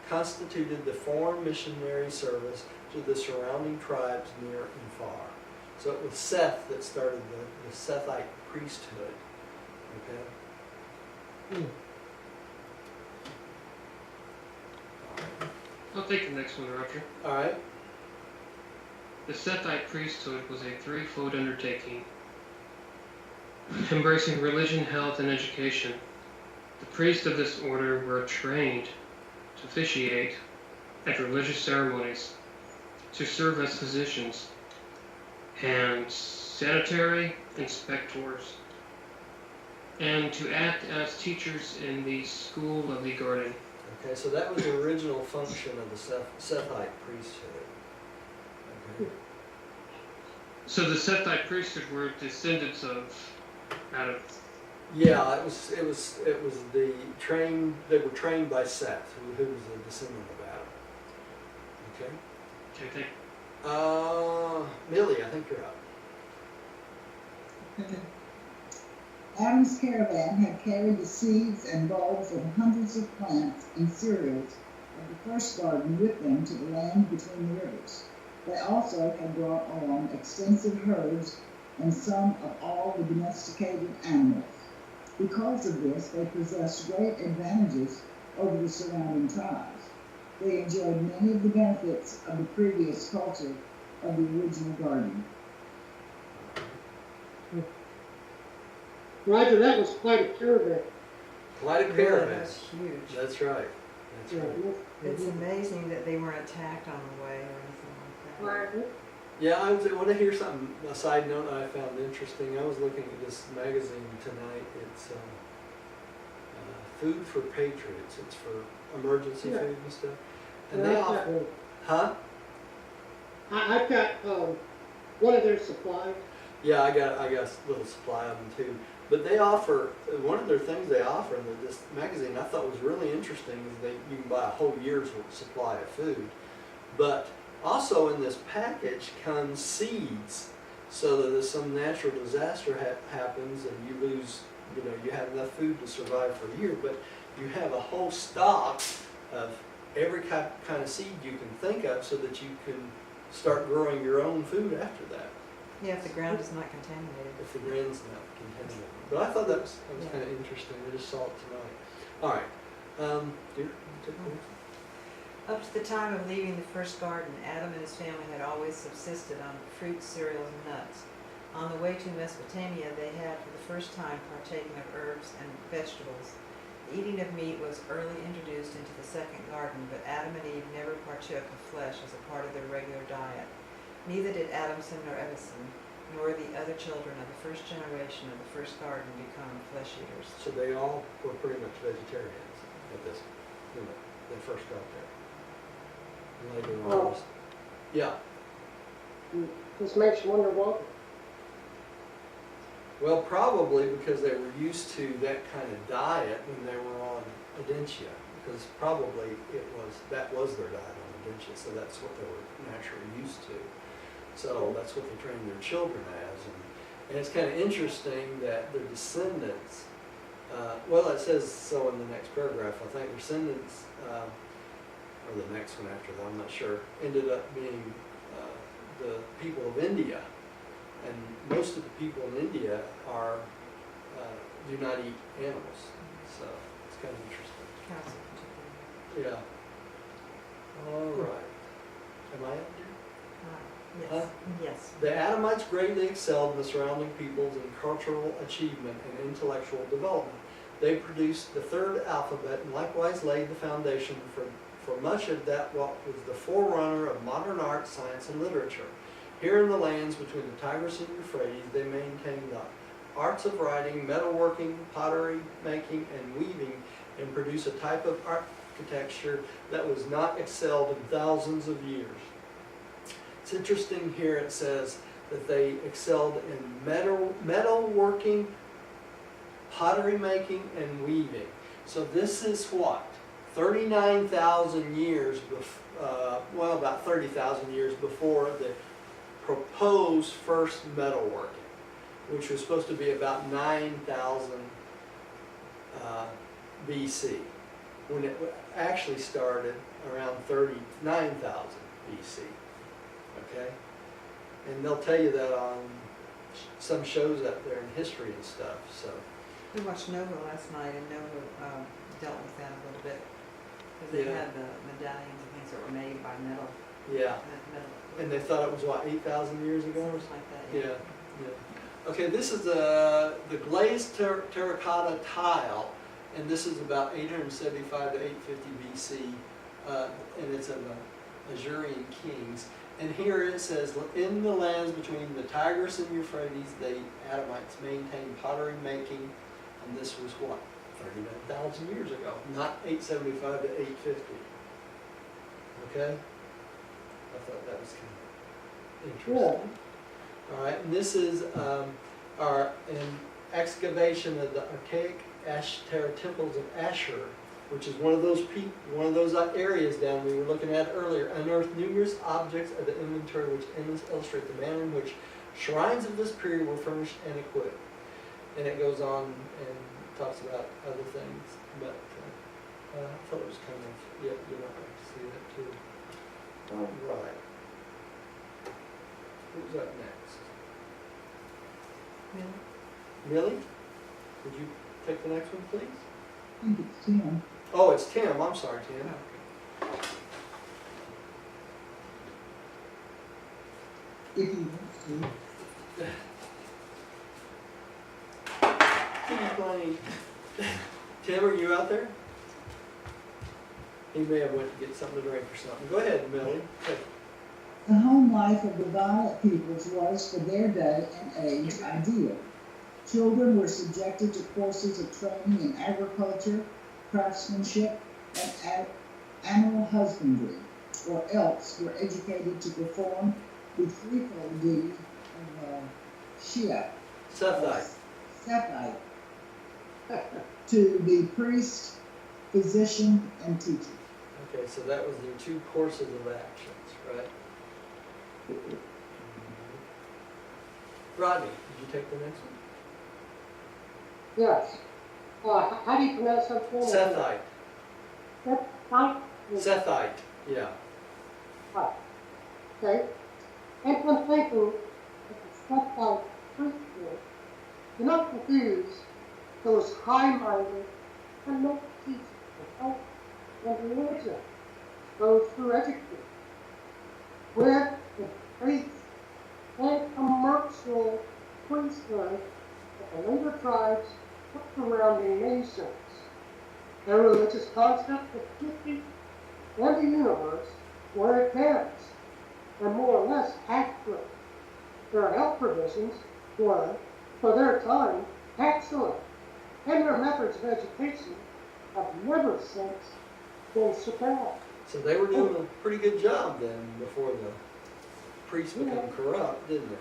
constituted the foreign missionary service to the surrounding tribes near and far. So it was Seth that started the Sethite priesthood. Okay? I'll take the next one, Roger. All right. The Sethite priesthood was a threefold undertaking, embracing religion, health, and education. The priests of this order were trained to officiate at religious ceremonies, to serve as physicians and sanitary inspectors, and to act as teachers in the school of the garden. Okay, so that was the original function of the Sethite priesthood. Okay. So the Sethite priesthood were descendants of Adam. Yeah, it was the trained. They were trained by Seth, who was a descendant of Adam. Okay. Okay, Millie, I think you're up. Adam's caravan had carried the seeds and bulbs of hundreds of plants and cereals of the first garden with them to the land between the rivers. They also had brought along extensive herds and some of all the domesticated animals. Because of this, they possessed great advantages over the surrounding tribes. They enjoyed many of the benefits of the previous culture of the original garden. Roger, that was quite a caravan. Quite a Really, caravan. that's huge. That's right. That's Yeah, right. It's amazing that they weren't attacked on the way or anything like that. Right. Yeah, I want to hear something. A side note I found interesting. I was looking at this magazine tonight. It's Food for Patriots. It's for emergency Yeah. food and stuff. And Yeah, they I've got offer, one. huh? I've got one of their supplies. Yeah, I got a little supply of them too. But they offer, one of their things they offer in this magazine I thought was really interesting is you can buy a whole year's supply of food. But also in this package comes seeds, so that if some natural disaster happens and you lose, you have enough food to survive for a year. But you have a whole stock of every kind of seed you can think of so that you can start growing your own food after that, Yeah, if the ground is not contaminated. if the ground's not contaminated. But I thought that was Yeah. kind of interesting. I just saw it tonight. All right. Dear, you take the next one? Up to the time of leaving the first garden, Adam and his family had always subsisted on fruits, cereals, and nuts. On the way to Mesopotamia, they had for the first time partaken of herbs and vegetables. The eating of meat was early introduced into the second garden, but Adam and Eve never partook of flesh as a part of their regular diet. Neither did Adamson nor Edison, nor the other children of the first generation of the first garden become flesh eaters. So they all were pretty much vegetarians at this, when they first got there. And later on, Oh. yeah. Just makes you wonder why. Well, probably because they were used to that kind of diet when they were on Adentia, because probably that was their diet on Adentia, so that's what they were naturally used to. So that's what they trained their children as, and it's kind of interesting that their descendants, well, it says so in the next paragraph, I think, descendants, or the next one after that, I'm not sure, ended up being the people of India. And most of the people in India do not eat animals, so it's kind of interesting. Cows in particular. Yeah. All right. Am I up here? Yes, yes. The Adamites greatly excelled the surrounding peoples in cultural achievement and intellectual development. They produced the third alphabet and likewise laid the foundation for much of that what was the forerunner of modern art, science, and literature. Here in the lands between the Tigris and Euphrates, they maintained the arts of writing, metalworking, pottery making, and weaving, and produced a type of architecture that was not excelled in thousands of years. It's interesting here it says that they excelled in metalworking, pottery making, and weaving. So this is what? 39,000 years, well, about 30,000 years before the proposed first metalworking, which was supposed to be about 9,000 BC, when it actually started around 39,000 BC. Okay? And they'll tell you that on some shows up there in history and stuff, so. We watched Nova last night, and Nova dealt with that a little bit, because they Yeah. had the medallions and things that were made by metal. Yeah. Metal. And they thought it was, what, 8,000 years ago? Something like that, Yeah, yeah. Okay, this is the glazed terracotta tile, and this is about 875 to 850 BC, and it's of the Asuryan kings. And here it says, in the lands between the Tigris and Euphrates, the Adamites maintained pottery making, and this was what, 39,000 years ago, not 875 to 850. Okay? I thought that was kind of interesting. All right, and this is an excavation of the archaic Ashtar temples of Ashur, which is one of those areas down we were looking at earlier, unearthed numerous objects of the inventory which illustrate the manner in which shrines of this period were furnished and equipped. And it goes on and talks about other things, but I thought it was kind of, yeah, you're not going to see that too. All right. Who's up next? Really? Millie? Would you take the next one, please? I think it's Tim. Oh, it's Tim. I'm sorry, Tim. If he wants to. He's playing. Tim, are you out there? He may have went to get something to drink or something. Go ahead, Millie. Okay. The home life of the Violet peoples was, for their day and age, ideal. Children were subjected to courses of training in agriculture, craftsmanship, and animal husbandry, or else were educated to perform the threefold duty of Shia, Sethite. Sethite, to be priest, physician, and teacher. Okay, so that was their two courses of actions, right? Rodney, did you take the next one? Yes. How do you pronounce that? Sethite. Sethite. Sethite, yeah. Right. Okay. And when thinking of the Sethite priesthood, do not confuse those high-minded and not teachers of health and religion, those who educate, with the priests and commercial priesthood of the later tribes of surrounding nations. Their religious concept of history and the universe were advanced and more or less accurate. Their health provisions were, for their time, excellent, and their methods of education have never since been surpassed. So they were doing a pretty good job then before the priests became corrupt, didn't they?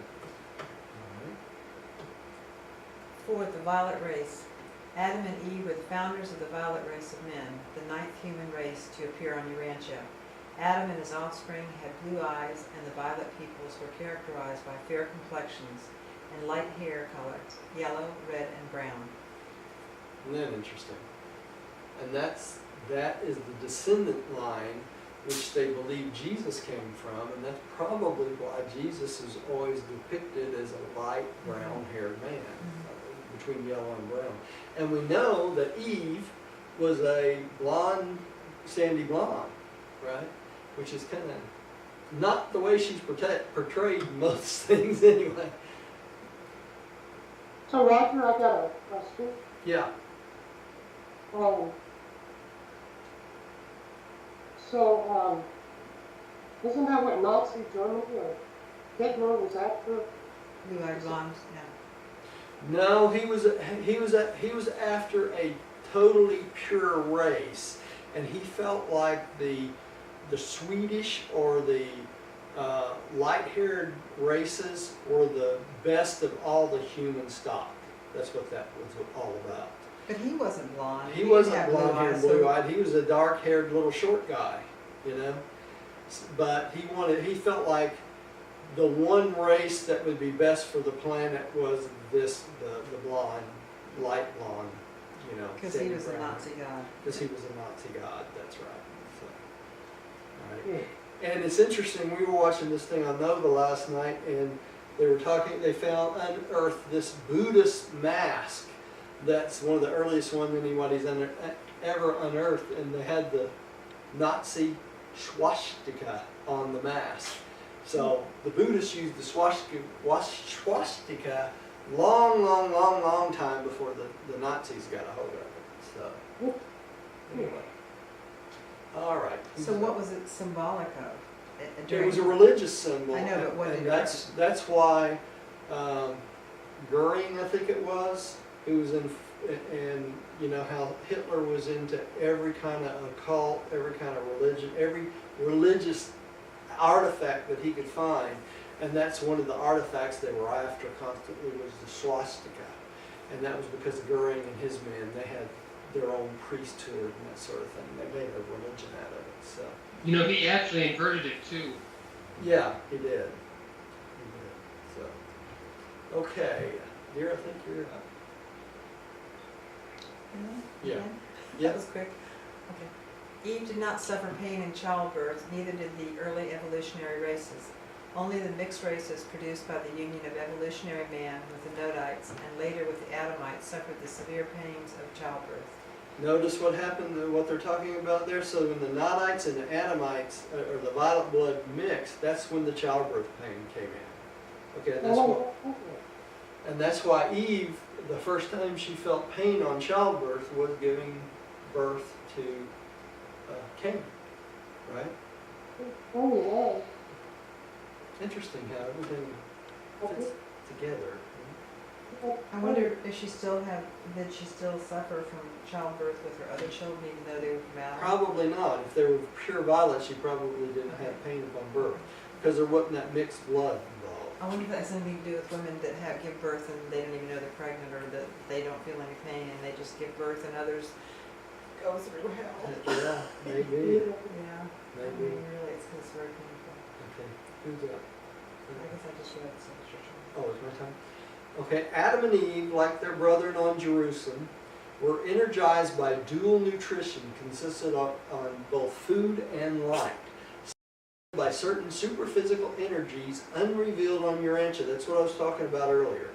Fourth, the violet race. Adam and Eve were the founders of the violet race of men, the ninth human race to appear on Urantia. Adam and his offspring had blue eyes, and the violet peoples were characterized by fair complexions and light hair colors, yellow, red, and brown. Isn't that interesting? And that is the descendant line which they believe Jesus came from, and that's probably why Jesus is always depicted as a light brown-haired man, between yellow and brown. And we know that Eve was a blonde, sandy blonde, right? Which is kind of not the way she's portrayed in most things anyway. So Roger, I got a question. Yeah. Isn't that what Nazi Germany or Hitler was after? Blue-eyed blondes, yeah. No, he was after a totally pure race, and he felt like the Swedish or the light-haired races were the best of all the human stock. That's what that was all about. But he wasn't blonde. He wasn't had blue blonde-haired, eyes, so- blue-eyed. He was a dark-haired little short guy, you know. But he felt like the one race that would be best for the planet was the blonde, light blonde, you know. Because he was a Nazi god. Because he was a Nazi god, that's right. So, right. And it's interesting, we were watching this thing on Nova last night, and they were talking, they unearthed this Buddhist mask that's one of the earliest ones anybody's ever unearthed, and they had the Nazi swastika on the mask. So the Buddhists used the swastika long time before the Nazis got a hold of it. So anyway, all right. So what was it symbolic of? It was a religious symbol. I know, but what and did it that's why Goering, I think it was, who was in, and you know how Hitler was into every kind of occult, every kind of religion, every religious artifact that he could find, and that's one of the artifacts they were after constantly was the swastika, and that was because Goering and his men, they had their own priesthood and that sort of thing. They made a religion out of it. So You know, he actually inverted it too. yeah, he did. He did. So okay, dear, I think you're up. Yeah. Again? Yeah. That was quick. Okay. Eve did not suffer pain in childbirth, neither did the early evolutionary races. Only the mixed races produced by the union of evolutionary man with the Nodites and later with the Adamites suffered the severe pains of childbirth. Notice what happened, what they're talking about there. So when the Nodites and the Adamites, or the violet blood mixed, that's when the childbirth pain came in. Okay, and that's why Eve, the first time she felt pain on childbirth was giving birth to Cain, right? Oh, Interesting how everything fits together. I wonder if she still did she still suffer from childbirth with her other children even though they were from Adam? Probably not. If they were pure violet, she probably didn't have pain upon birth because there wasn't that mixed blood involved. I wonder if that has anything to do with women that give birth and they don't even know they're pregnant, or that they don't feel any pain and they just give birth and others go through hell. Yeah, maybe. Yeah. I Maybe. mean, really, it's because it's very painful. Okay, who's up? I guess I just read this. Oh, it's my time. Okay, Adam and Eve, like their brethren on Jerusalem, were energized by dual nutrition consisted of on both food and light, by certain superphysical energies unrevealed on Urantia. That's what I was talking about earlier.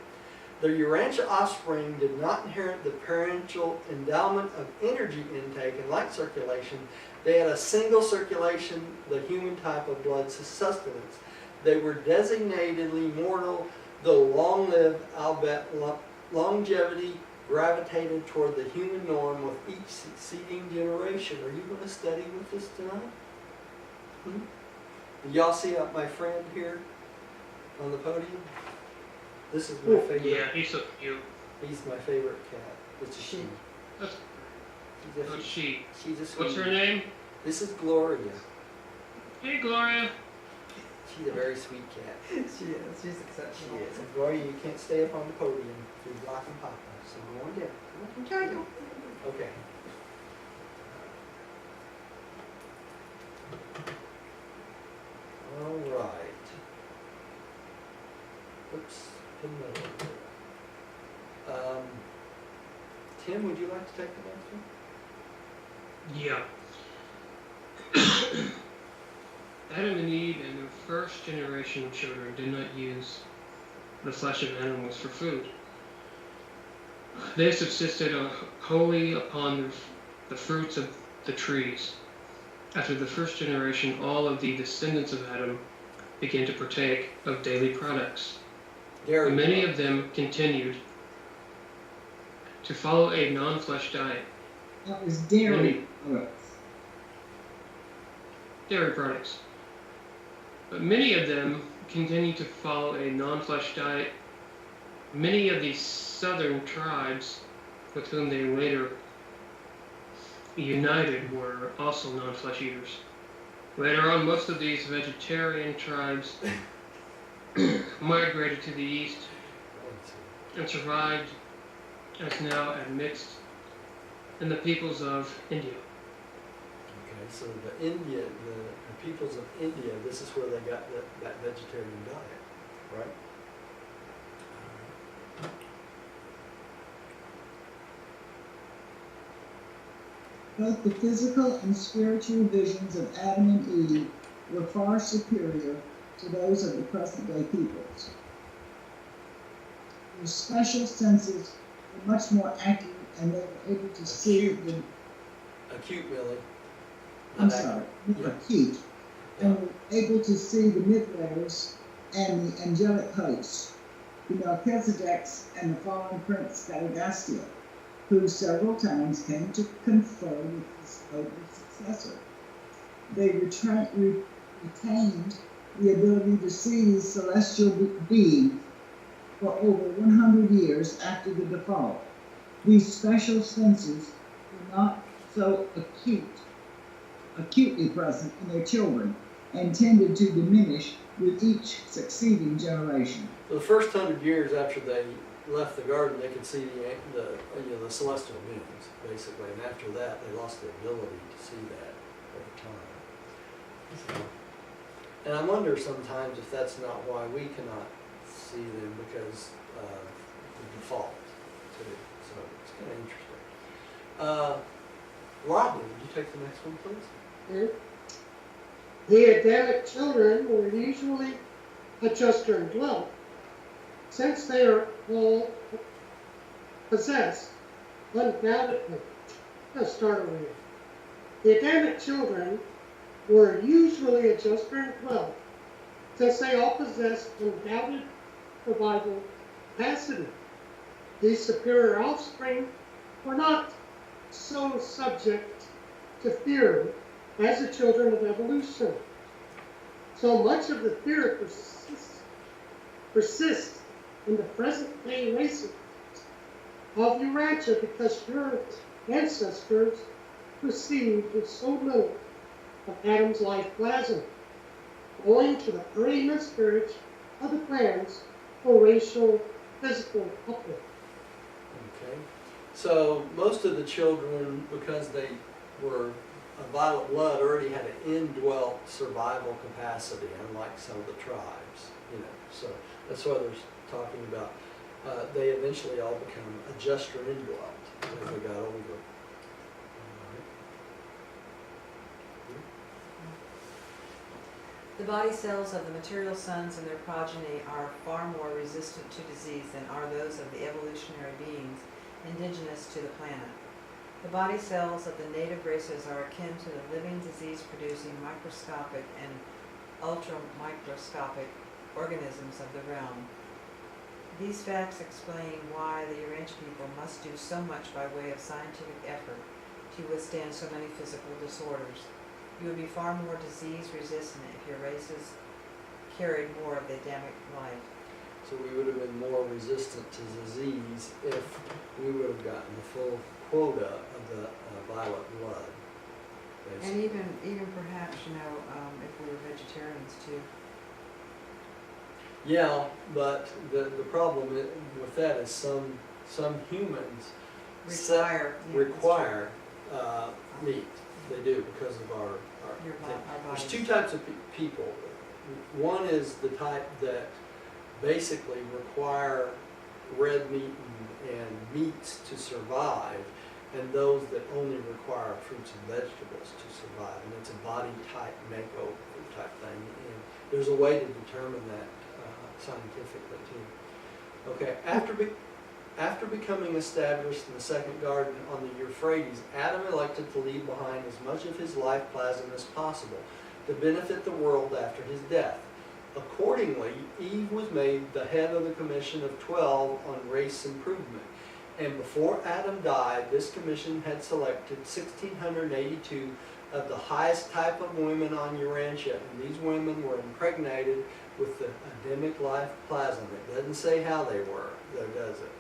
The Urantia offspring did not inherit the parental endowment of energy intake and light circulation. They had a single circulation, the human type of blood sustenance. They were designatedly mortal, though long-lived, albeit longevity gravitated toward the human norm with each succeeding generation. Are you going to study with us tonight? Do y'all see my friend here on the podium? This is my favorite. Yeah, he's so cute. He's my favorite cat. It's a she. That's She's a, What's she? she's a sweet. What's her name? This is Gloria. Hey, Gloria. She's a very sweet cat. She is. She's She exceptional. is. And Gloria, you can't stay up on the podium. You're blocking Papa. So go on down. Okay. All right. Oops. Pin that over there. Tim, would you like to take the next one? Yeah. Adam and Eve and their first generation of children did not use the flesh of animals for food. They subsisted wholly upon the fruits of the trees. After the first generation, all of the descendants of Adam began to partake of daily products. Dairy. Many of them continued to follow a non-flesh diet. That was dairy products. Dairy products. But many of them continue to follow a non-flesh diet. Many of these southern tribes with whom they later united were also non-flesh eaters. Later on, most of these vegetarian tribes migrated to the east and survived as now admixed in the peoples of India. Okay, so the peoples of India, this is where they got that vegetarian diet, right? Both the physical and spiritual visions of Adam and Eve were far superior to those of the present-day peoples. Their special senses were much more accurate, and they were able to see the Acute, Millie. I'm Not sorry, Yeah. acute, and were able to see the mid-layers and the angelic hosts, the Melchizedeks and the fallen prince Galagastiel, who several times came to confer with his noble successor. They retained the ability to see these celestial beings for over 100 years after the default. These special senses were not so acutely present in their children, and tended to diminish with each succeeding generation. So the first 100 years after they left the garden, they could see the celestial beings, basically, and after that, they lost the ability to see that over time. So, and I wonder sometimes if that's not why we cannot see them, because of the default, too. So it's kind of interesting. Rodney, would you take the next one, please? The Adamic children were usually just turned 12, since they are all possessed undoubtedly. Let's start over here. The Adamic children were usually just turned 12, since they all possessed undoubted survival capacity. These superior offspring were not so subject to fear as the children of evolution. So much of the fear persists in the present day races of Urantia because your ancestors received so little of Adam's life plasma, owing to the early miscarriage of the plans for racial physical coupling. Okay. So most of the children, because they were of violet blood, already had an indwelt survival capacity, unlike some of the tribes, So that's why they're talking about they eventually all become adjusted indwelt. as they got older. The body cells of the material sons and their progeny are far more resistant to disease than are those of the evolutionary beings indigenous to the planet. The body cells of the native races are akin to the living disease-producing microscopic and ultramicroscopic organisms of the realm. These facts explain why the Urantia people must do so much by way of scientific effort to withstand so many physical disorders. You would be far more disease-resistant if your races carried more of the Adamic life. So we would have been more resistant to disease if we would have gotten the full quota of the violet blood. And Basically. even perhaps, if we were vegetarians too. Yeah, but the problem with that is some humans require meat. They do because of our Our There's bodies. two types of people. One is the type that basically require red meat and meats to survive, and those that only require fruits and vegetables to survive. And it's a body type makeover type thing. And there's a way to determine that scientifically too. Okay, after becoming established in the second garden on the Euphrates, Adam elected to leave behind as much of his life plasm as possible to benefit the world after his death. Accordingly, Eve was made the head of the Commission of 12 on race improvement. And before Adam died, this commission had selected 1,682 of the highest type of women on Urantia, and these women were impregnated with the Adamic life plasm. It doesn't say how they were, though, does it?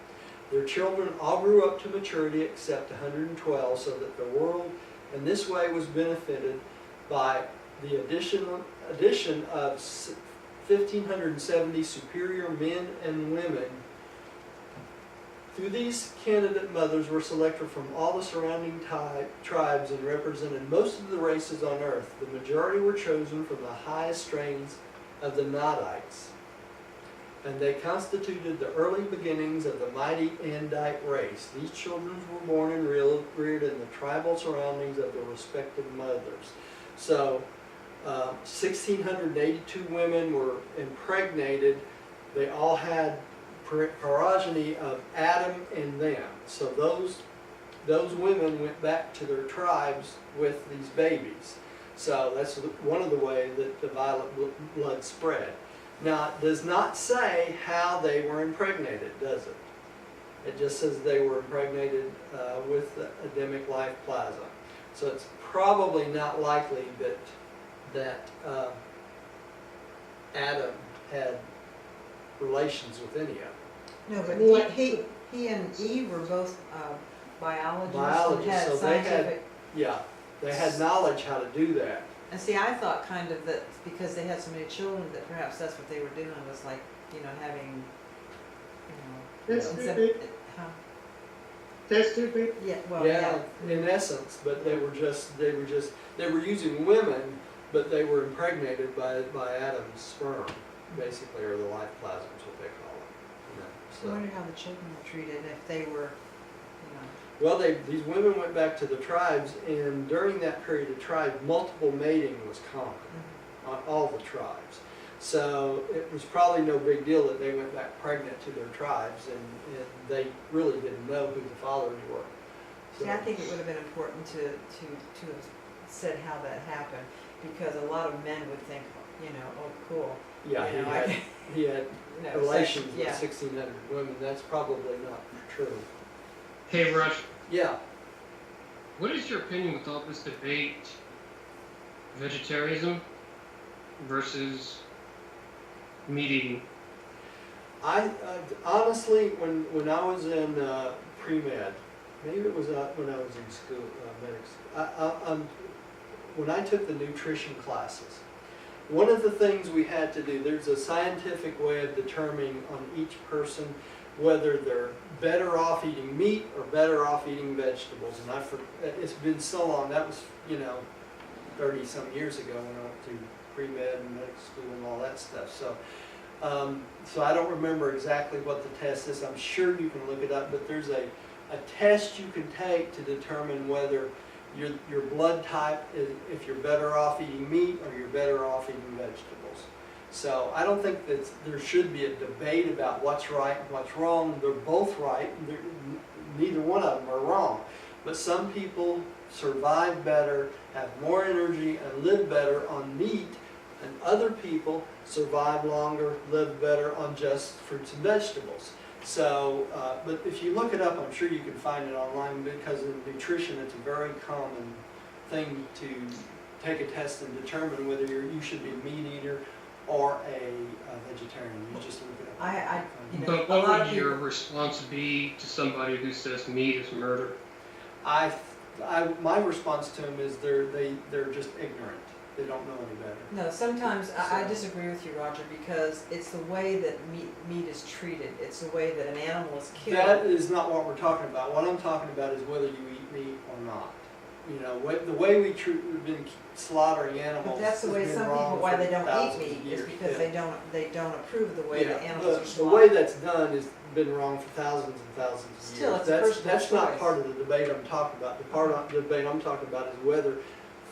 Their children all grew up to maturity except 112, so that the world in this way was benefited by the addition of 1,570 superior men and women. Through these candidate mothers were selected from all the surrounding tribes and represented most of the races on earth. The majority were chosen from the highest strains of the Nadites, and they constituted the early beginnings of the mighty Andite race. These children were born and reared in the tribal surroundings of their respective mothers. So 1,682 women were impregnated. They all had progeny of Adam and them. So those women went back to their tribes with these babies. So that's one of the ways that the violet blood spread. Now, it does not say how they were impregnated, does it? It just says they were impregnated with the Adamic life plasma. So it's probably not likely that Adam had relations with any of them. No, but What- he and Eve were both biologists and Biologists, had so they had- scientific. Yeah, they had knowledge how to do that. And see, I thought kind of that because they had so many children that perhaps that's what they were doing was like, having, That's Yeah. too instead- big. huh? That's too big. Yeah, well, Yeah, yeah. in essence, but they were using women, but they were impregnated by Adam's sperm, basically, or the life plasma is what they call it. I wonder how the children were treated if they were, Well, these women went back to the tribes, and during that period of tribes, multiple mating was common on all the tribes. So it was probably no big deal that they went back pregnant to their tribes, and they really didn't know who the fathers were. So, See, I think it would have been important to have said how that happened, because a lot of men would think, oh, cool. yeah, You know, I- he had No, relations yeah. with 1,600 women. That's probably not true. Hey, Rush, Yeah. what is your opinion with all this debate? Vegetarianism versus meat eating. I honestly, when I was in pre-med, maybe it was when I was in school, medics. When I took the nutrition classes, one of the things we had to do, there's a scientific way of determining on each person whether they're better off eating meat or better off eating vegetables. And it's been so long. That was 30 some years ago when I went to pre-med and medical school and all that stuff. So I don't remember exactly what the test is. I'm sure you can look it up, but there's a a test you can take to determine whether your blood type is, if you're better off eating meat or you're better off eating vegetables. So I don't think that there should be a debate about what's right and what's wrong. They're both right. Neither one of them are wrong. But some people survive better, have more energy, and live better on meat, and other people survive longer, live better on just fruits and vegetables. So, but if you look it up, I'm sure you can find it online, because in nutrition it's a very common thing to take a test and determine whether you should be a meat eater or a vegetarian. You just look it up. You know, But a what lot of would your people- response be to somebody who says meat is murder? My response to them is they're just ignorant. They don't know any better. No, sometimes I So- disagree with you, Roger, because it's the way that meat is treated. It's the way that an animal is killed. That is not what we're talking about. What I'm talking about is whether you eat meat or not. You know, the way we've been slaughtering animals. But that's the way has been some people, wrong why for they don't eat thousands of meat, is years. because Yeah. they don't approve of the way Yeah, the animals are the slaughtered. way that's done has been wrong for thousands and thousands of years. Still, it's a personal That's not choice. part of the debate I'm talking about. The part of the debate I'm talking about is whether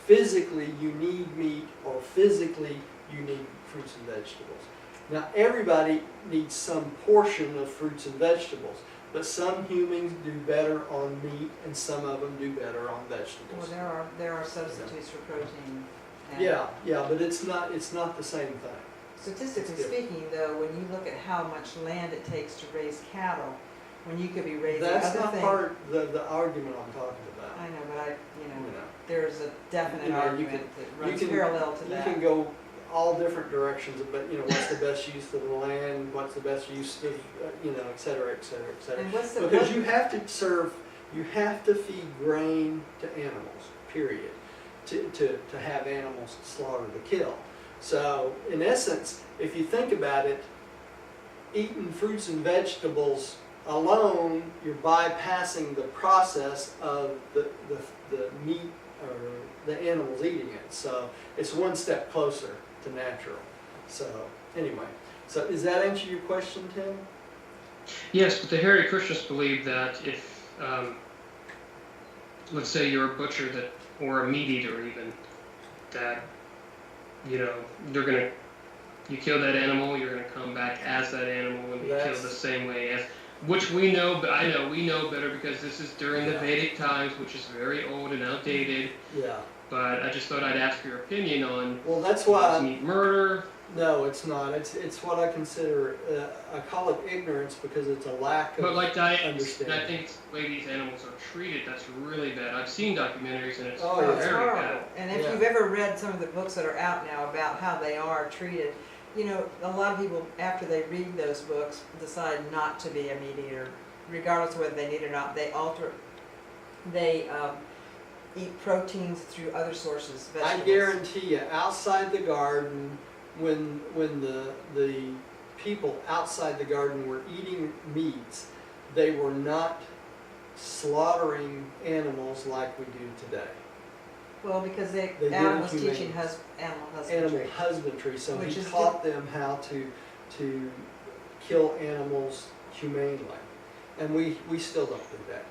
physically you need meat or physically you need fruits and vegetables. Now, everybody needs some portion of fruits and vegetables, but some humans do better on meat and some of them do better on Well, vegetables. there are substitutes for protein. and- Yeah, but it's not the same thing. Statistically It's different. speaking, though, when you look at how much land it takes to raise cattle, when you could be raising That's other not things. part of the argument I'm talking about. I know, but You know. there's a definite You know, you argument that runs parallel to You that. can go all different directions, but what's the best use of the land, what's the best use of, et cetera, et cetera, et cetera. And what's the, Because what- you have to feed grain to animals, period, to have animals slaughtered to kill. So, in essence, if you think about it, eating fruits and vegetables alone, you're bypassing the process of the meat or the animals eating it. So, it's one step closer to natural. So, anyway, so does that answer your question, Tim? Yes, but the Hare Krishnas believe that if, let's say you're a butcher or a meat eater even, that, they're gonna, you kill that animal, you're gonna come back as that animal and be killed That's- the same way as, which we know, but I know we know better because this is during the Yeah. Vedic times, which is very old and outdated. Yeah. But I just thought I'd ask your opinion on Well, that's is why. meat murder. No, it's not. It's what I consider. I call it ignorance because it's a lack of But like diets, and I understanding. think it's the way these animals are treated that's really bad. I've seen documentaries and it's Oh, yeah. It's very horrible. bad. And if Yeah. you've ever read some of the books that are out now about how they are treated, a lot of people, after they read those books, decide not to be a meat eater, regardless of whether they need it or not. They eat proteins through other sources, I vegetables. guarantee you, outside the garden, when the people outside the garden were eating meats, they were not slaughtering animals like we do today. Well, because They Adam did was humane. teaching animal Animal husbandry. husbandry, so Which he is taught them how to kill animals humanely, and we still don't do that.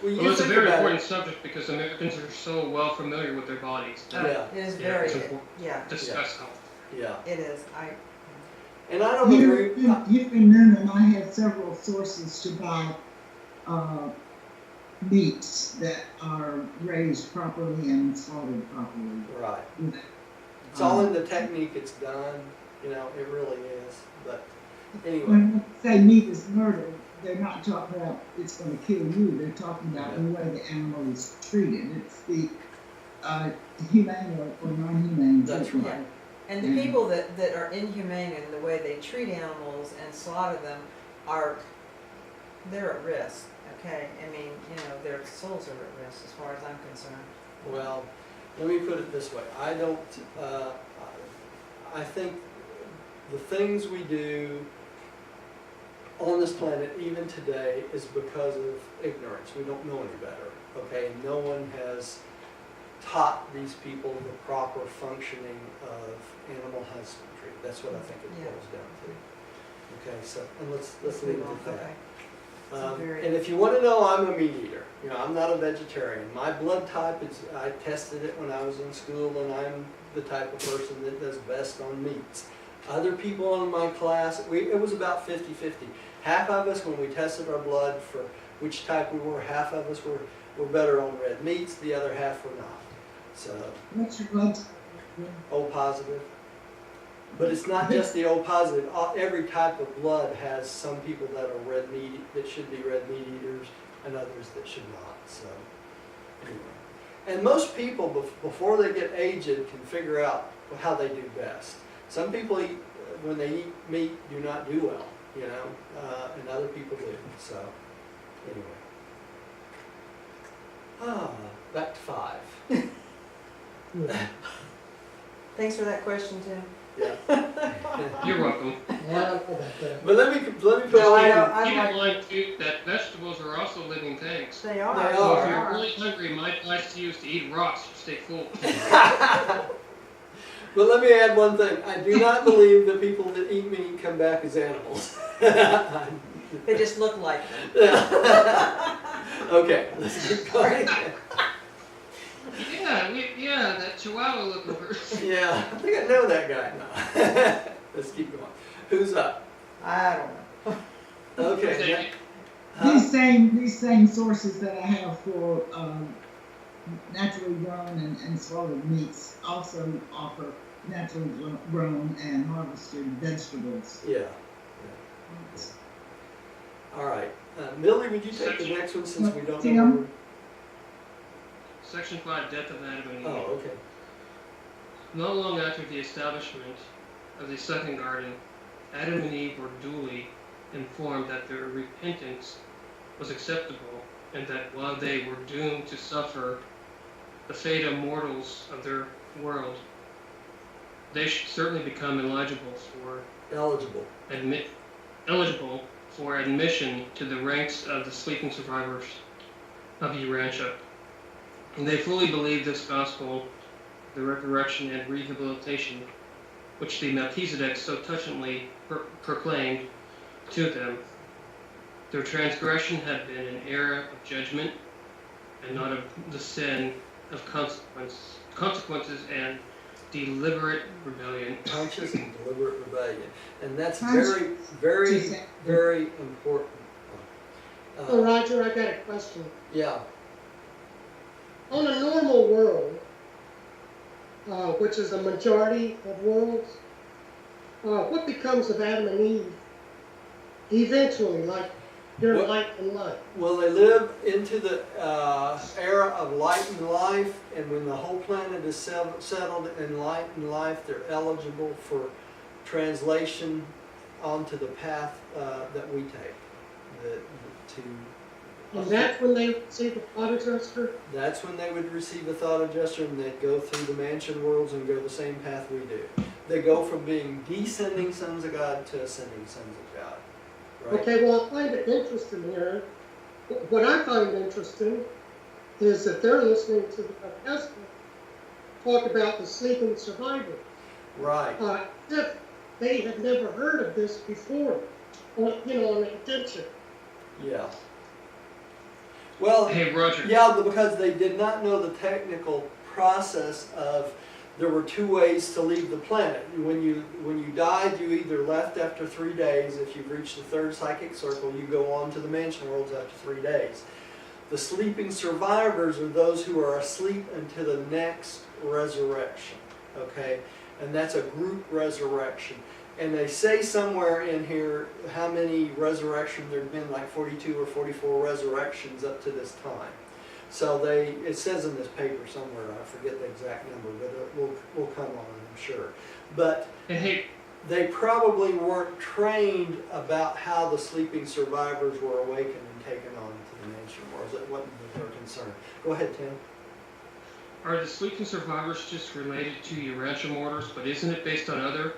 When Well, you it's a think very about important it, subject because Americans are so well familiar with their bodies. that Yeah. It is Yeah, very, it's important. yeah, Discuss health. yeah, it is. and I don't Here agree. in Noonan, I had several sources to buy meats that are raised properly and slaughtered properly. Right. It's all in the technique it's done, it really is. But anyway, When they say meat is murder, they're not talking about it's going to kill you. They're talking about the way the animal is treated. It's the humane or non-humane That's treatment. right. And the people that are inhumane in the way they treat animals and slaughter them they're at risk, okay? I mean, their souls are at risk as far as I'm concerned. well, let me put it this way. I think the things we do on this planet, even today, is because of ignorance. We don't know any better, okay? No one has taught these people the proper functioning of animal husbandry. That's what I think it Yeah. boils down to. Okay, so, and let's leave it at that. Okay. Very- And if you want to know, I'm a meat eater. You know, I'm not a vegetarian. My blood type is, I tested it when I was in school, and I'm the type of person that does best on meats. Other people in my class, it was about 50-50. Half of us, when we tested our blood for which type we were, half of us were better on red meats, the other half were not. So, What's your blood? O positive. But it's not just the O positive. Every type of blood has some people that are red meat, that should be red meat eaters, and others that should not. So, anyway. And most people, before they get aged, can figure out how they do best. Some people eat, when they eat meat, do not do well, you know, and other people do. So, anyway. Back to 5. Thanks for that question, Tim. Yeah. You're welcome. Yeah, I don't know about that. But let me put No, I it don't- in. I'm Keep like- in mind too that vegetables are also living things. They are. They So are. if you're really hungry, my advice to you is to eat rocks to stay full. But let me add one thing. I do not believe that people that eat meat come back as animals. They just look like them. Okay, let's keep going. Yeah, that Chihuahua looking person. Yeah, I think I know that guy now. Let's keep going. Who's up? I don't know. Okay. These same sources that I have for naturally grown and slaughtered meats also offer naturally grown and harvested vegetables. Yeah. All right. Millie, would you take the next one since we don't Tim? know? where- Section 5, Death of Adam and Eve. Oh, okay. Not long after the establishment of the second garden, Adam and Eve were duly informed that their repentance was acceptable and that while they were doomed to suffer the fate of mortals of their world, they should certainly become eligible for admission to the ranks of the sleeping survivors of Urantia. And they fully believed this gospel, the resurrection and rehabilitation, which the Melchizedek so touchingly proclaimed to them. Their transgression had been an era of judgment, and not of the sin of consequences and deliberate rebellion. Conscious and deliberate rebellion. And that's Conscious- very, very, very important. So Roger, I got a question. Yeah. On a normal world, which is a majority of worlds, what becomes of Adam and Eve eventually, like their Well- light and light? Well, they live into the era of light and life, and when the whole planet is settled in light and life, they're eligible for translation onto the path that we take. And that's when they see the thought adjuster? That's when they would receive a thought adjuster, and they'd go through the mansion worlds and go the same path we do. They go from being descending sons of God to ascending sons of God. Right? Okay, well, I find it interesting here. What I find interesting is that they're listening to the Bethesda talk about the sleeping survivor. Right. If they had never heard of this before, or, you know, on the intention. Yeah. Well, Hey, Roger. yeah, because they did not know the technical process of there were 2 ways to leave the planet. When you died, you either left after 3 days. If you've reached the 3rd psychic circle, you go on to the mansion worlds after 3 days. The sleeping survivors are those who are asleep until the next resurrection. Okay, and that's a group resurrection. And they say somewhere in here how many resurrections there have been, like 42 or 44 resurrections up to this time. So it says in this paper somewhere, I forget the exact number, but it will come on, I'm sure. But And hey, they probably weren't trained about how the sleeping survivors were awakened and taken on to the mansion worlds. That wasn't their concern. Go ahead, Tim. are the sleeping survivors just related to Urantia mortals, but isn't it based on other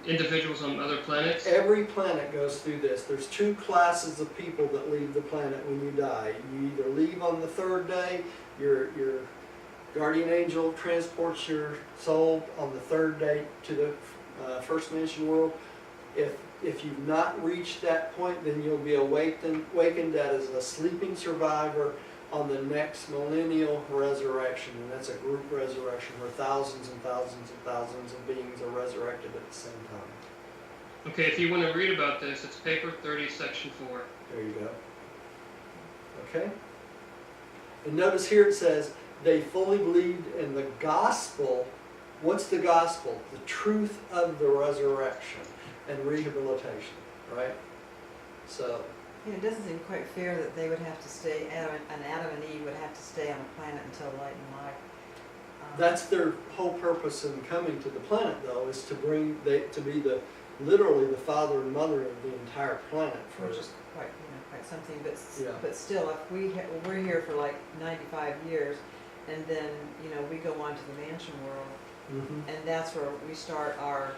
individuals on other planets? Every planet goes through this. There's 2 classes of people that leave the planet when you die. You either leave on the 3rd day, your guardian angel transports your soul on the 3rd day to the first mansion world. If if you've not reached that point, then you'll be awakened as a sleeping survivor on the next millennial resurrection. And that's a group resurrection where thousands and thousands and thousands of beings are resurrected at the same time. Okay, if you want to read about this, it's paper 30, section 4. There you go. Okay? And notice here it says, they fully believed in the gospel. What's the gospel? The truth of the resurrection and rehabilitation, right? So, Yeah, it doesn't seem quite fair that they would have to stay, Adam and Eve would have to stay on the planet until light and life. that's their whole purpose in coming to the planet, though, is to to be literally the father and mother of the entire planet. Which is quite something, Yeah. but still, if we're here for like 95 years, and then, we go on to the mansion world, Mhm. and that's where we start our,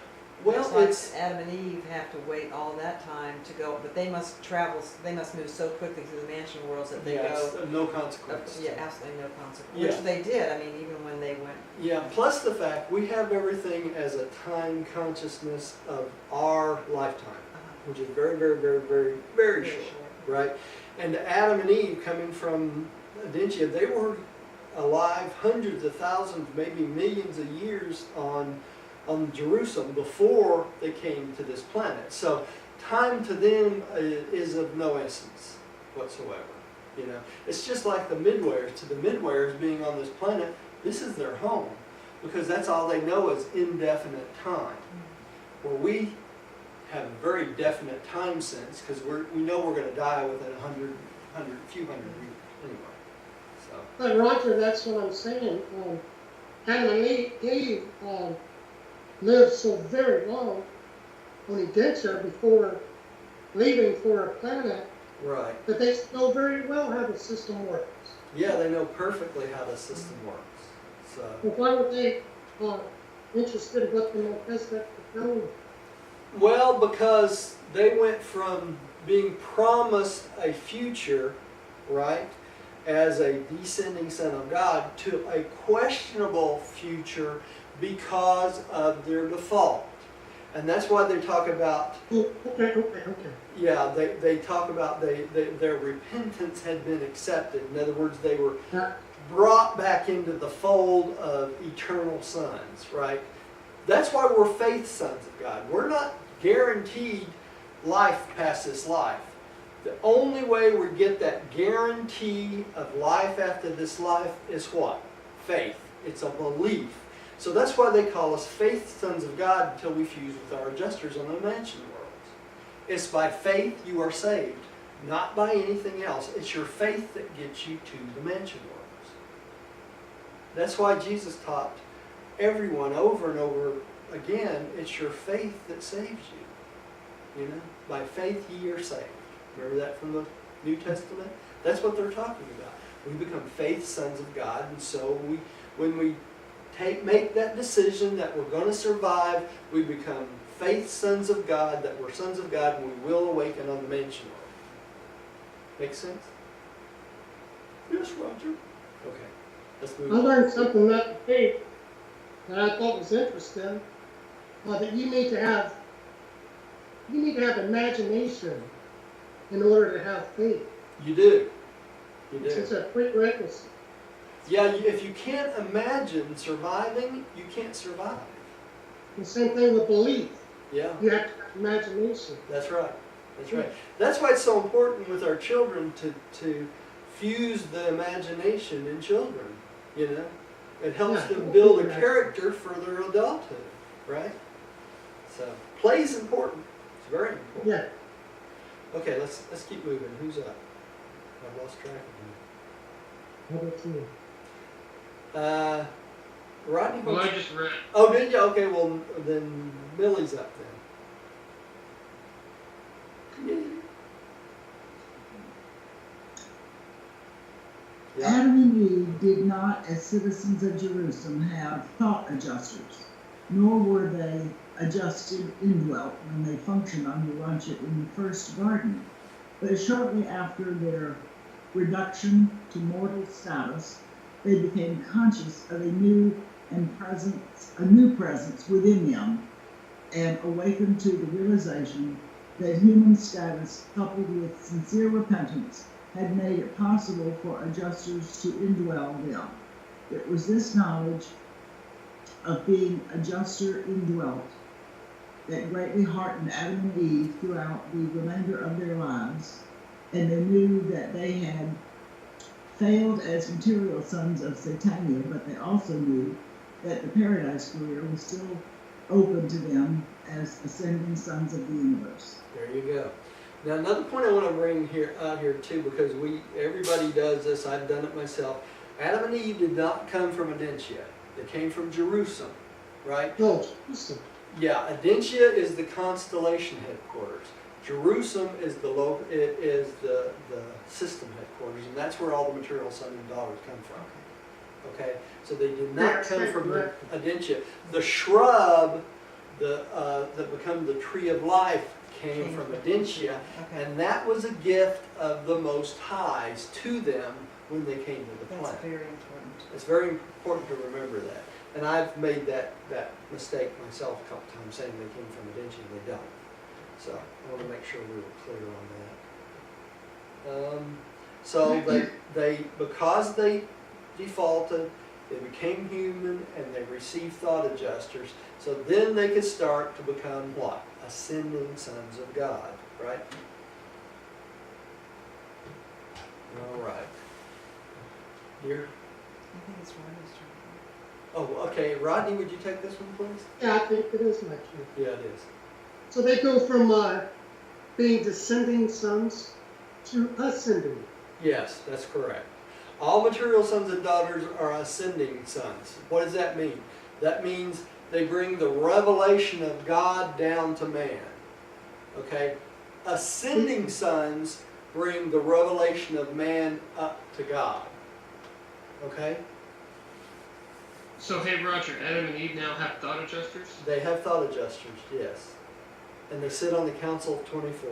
Well, it's like it's Adam and Eve have to wait all that time to go, but they must move so quickly through the mansion worlds that they yeah, go, it's no consequence. yeah, absolutely no consequence, Yeah. which they did, I mean, even when they went. Yeah, plus the fact we have everything as a time consciousness of our lifetime, which is very, very, very, very, very short, right? And Adam and Eve, coming from Adentia, they were alive hundreds of thousands, maybe millions of years on Jerusalem before they came to this planet. So time to them is of no essence whatsoever. It's just like the midwares. To the midwares being on this planet, this is their home, because that's all they know is indefinite time. Where we have a very definite time sense, because we know we're going to die within a few hundred years anyway. So. But Roger, that's what I'm saying. Adam and Eve lived so very long on Adentia before leaving for a planet Right. that they know very well how the system works. Yeah, they know perfectly how the system works. So. But why were they interested in what the Melchizedek was telling them? Well, because they went from being promised a future, right, as a descending son of God, to a questionable future because of their default. And that's why they talk about, Okay. yeah, they talk about their repentance had been accepted. In other words, they were Yeah. brought back into the fold of eternal sons, right? That's why we're faith sons of God. We're not guaranteed life past this life. The only way we get that guarantee of life after this life is what? Faith. It's a belief. So that's why they call us faith sons of God until we fuse with our adjusters on the mansion worlds. It's by faith you are saved, not by anything else. It's your faith that gets you to the mansion worlds. That's why Jesus taught everyone over and over again, it's your faith that saves you. By faith ye are saved. Remember that from the New Testament? That's what they're talking about. We become faith sons of God, and so when we make that decision that we're going to survive, we become faith sons of God, that we're sons of God, and we will awaken on the mansion world. Make sense? Yes, Roger. Okay, let's move I on. learned something that day that I thought was interesting. That you need to have imagination in order to have faith. You do. You It's do. a prerequisite. Yeah, if you can't imagine surviving, you can't survive. The same thing with belief. Yeah. You have to have imagination. That's right. That's right. That's why it's so important with our children to fuse the imagination in children. It helps Yeah. them build a character for their adulthood, right? So play's important. It's very important. Yeah. Okay, let's keep moving. Who's up? I've lost track of How about you? you. Rodney. Well, I just read. Oh, did you? Okay, well then Millie's up then. Yeah. Adam and Eve did not, as citizens of Jerusalem, have thought adjusters, nor were they adjusted indwelt when they functioned on Urantia in the first garden. But shortly after their reduction to mortal status, they became conscious of a new presence within them, and awakened to the realization that human status coupled with sincere repentance had made it possible for adjusters to indwell them. It was this knowledge of being adjuster indwelt that greatly heartened Adam and Eve throughout the remainder of their lives, and they knew that they had failed as material sons of Satania, but they also knew that the paradise career was still open to them as ascending sons of the universe. There you go. Now another point I want to bring out here too, because everybody does this, I've done it myself. Adam and Eve did not come from Adentia. They came from Jerusalem, right? No, listen. Yeah, Adentia is the constellation headquarters. Jerusalem is the system headquarters, and that's where all the material sons and daughters come from. Okay, so they did not Yes, come from correct. Adentia. The shrub, that become the tree of life, came from Adentia, Okay, and that was a gift of the Most High's to them when they came to the that's planet. very important. It's very important to remember that. And I've made that mistake myself a couple times, saying they came from Adentia and they don't. So I want to make sure we were clear on that. So because they defaulted, they became human and they received thought adjusters. So then they could start to become what? Ascending sons of God, right? All right. Here. I think it's Rodney's turn. Oh, okay. Rodney, would you take this one, please? Yeah, I think it is my turn. Yeah, it is. So they go from being descending sons to ascending. Yes, that's correct. All material sons and daughters are ascending sons. What does that mean? That means they bring the revelation of God down to man. Okay? Ascending sons bring the revelation of man up to God. Okay? So, hey Roger, Adam and Eve now have thought adjusters? They have thought adjusters, yes. And they sit on the Council of 24.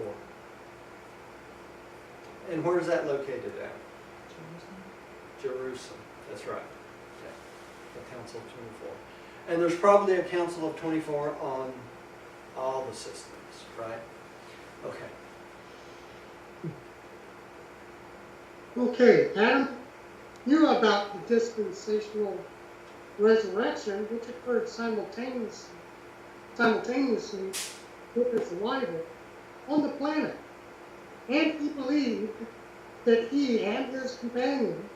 And where's that located at? Jerusalem. That's right. Yeah. The Council of 24. And there's probably a Council of 24 on all the systems, right? Okay. Okay, Adam, you know about the dispensational resurrection, which occurred simultaneously with his arrival on the planet. And he believed that he and his companion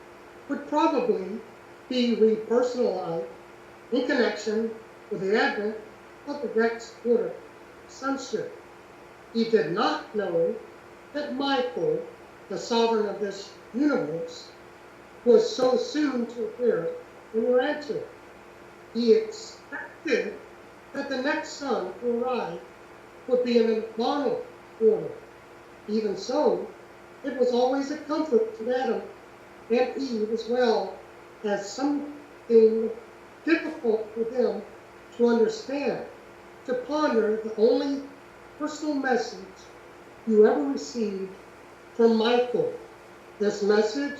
would probably be repersonalized in connection with the advent of the Rex Quarter sonship. He did not know that Michael, the sovereign of this universe, was so soon to appear in Urantia. He expected that the next son to arrive would be an Immortal order. Even so, it was always a comfort to Adam and Eve, as well as something difficult for them to understand, to ponder the only personal message you ever received from Michael. This message,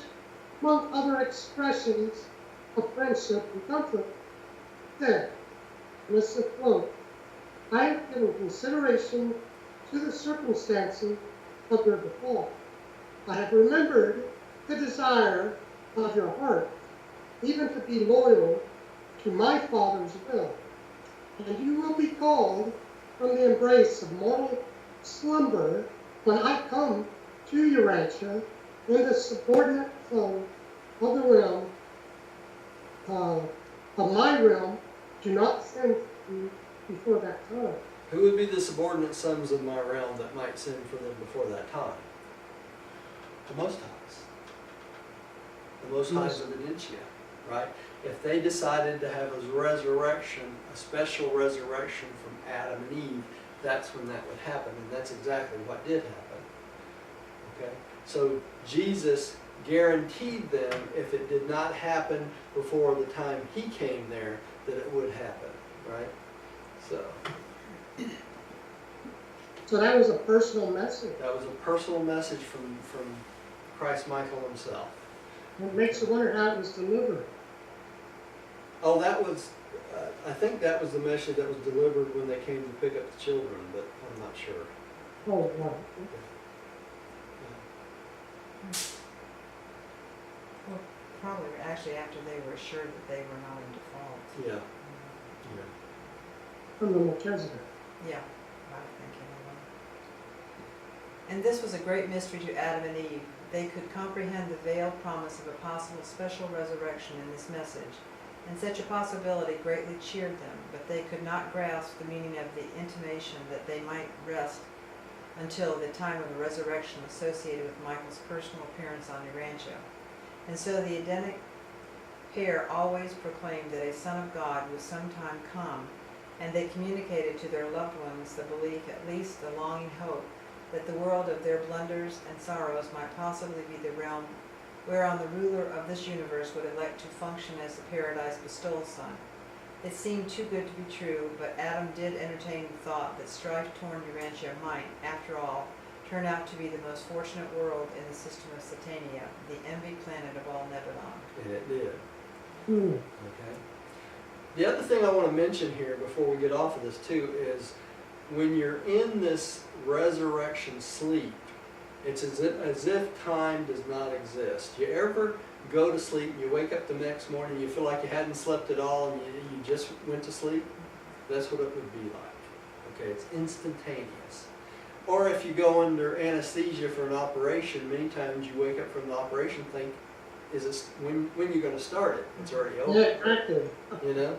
among other expressions of friendship and comfort, said, and this is a quote, "I have given consideration to the circumstances of your default. I have remembered the desire of your heart, even to be loyal to my Father's will. And you will be called from the embrace of mortal slumber when I come to Urantia in the subordinate throne of the realm, of my realm. Do not send you before that time." Who would be the subordinate sons of my realm that might send for them before that time? The Most Highs. The Most Highs of Adentia, right? If they decided to have a resurrection, a special resurrection from Adam and Eve, that's when that would happen, and that's exactly what did happen. Okay? So Jesus guaranteed them, if it did not happen before the time he came there, that it would happen, right? So that was a personal message. That was a personal message from Christ Michael himself. It makes you wonder how it was delivered. Oh, that was, I think that was the message that was delivered when they came to pick up the children, but I'm not sure. Oh, right. Well, probably actually after they were assured that they were not in default. Yeah, yeah. From the Melchizedek. Yeah, I would think anyway. And this was a great mystery to Adam and Eve. They could comprehend the veiled promise of a possible special resurrection in this message, and such a possibility greatly cheered them, but they could not grasp the meaning of the intimation that they might rest until the time of the resurrection associated with Michael's personal appearance on Urantia. And so the Edenic pair always proclaimed that a Son of God would sometime come, and they communicated to their loved ones the belief, at least the longing hope, that the world of their blunders and sorrows might possibly be the realm whereon the ruler of this universe would elect to function as the paradise bestowal son. It seemed too good to be true, but Adam did entertain the thought that strife-torn Urantia might, after all, turn out to be the most fortunate world in the system of Satania, the envied planet of all Nebadon. And it did. Hmm. Okay. The other thing I want to mention here before we get off of this too is when you're in this resurrection sleep, it's as if time does not exist. You ever go to sleep and you wake up the next morning, you feel like you hadn't slept at all and you just went to sleep? That's what it would be like. Okay, it's instantaneous. Or if you go under anesthesia for an operation, many times you wake up from the operation and think, is this when you're going to start it? It's already over. Yeah, exactly. You know?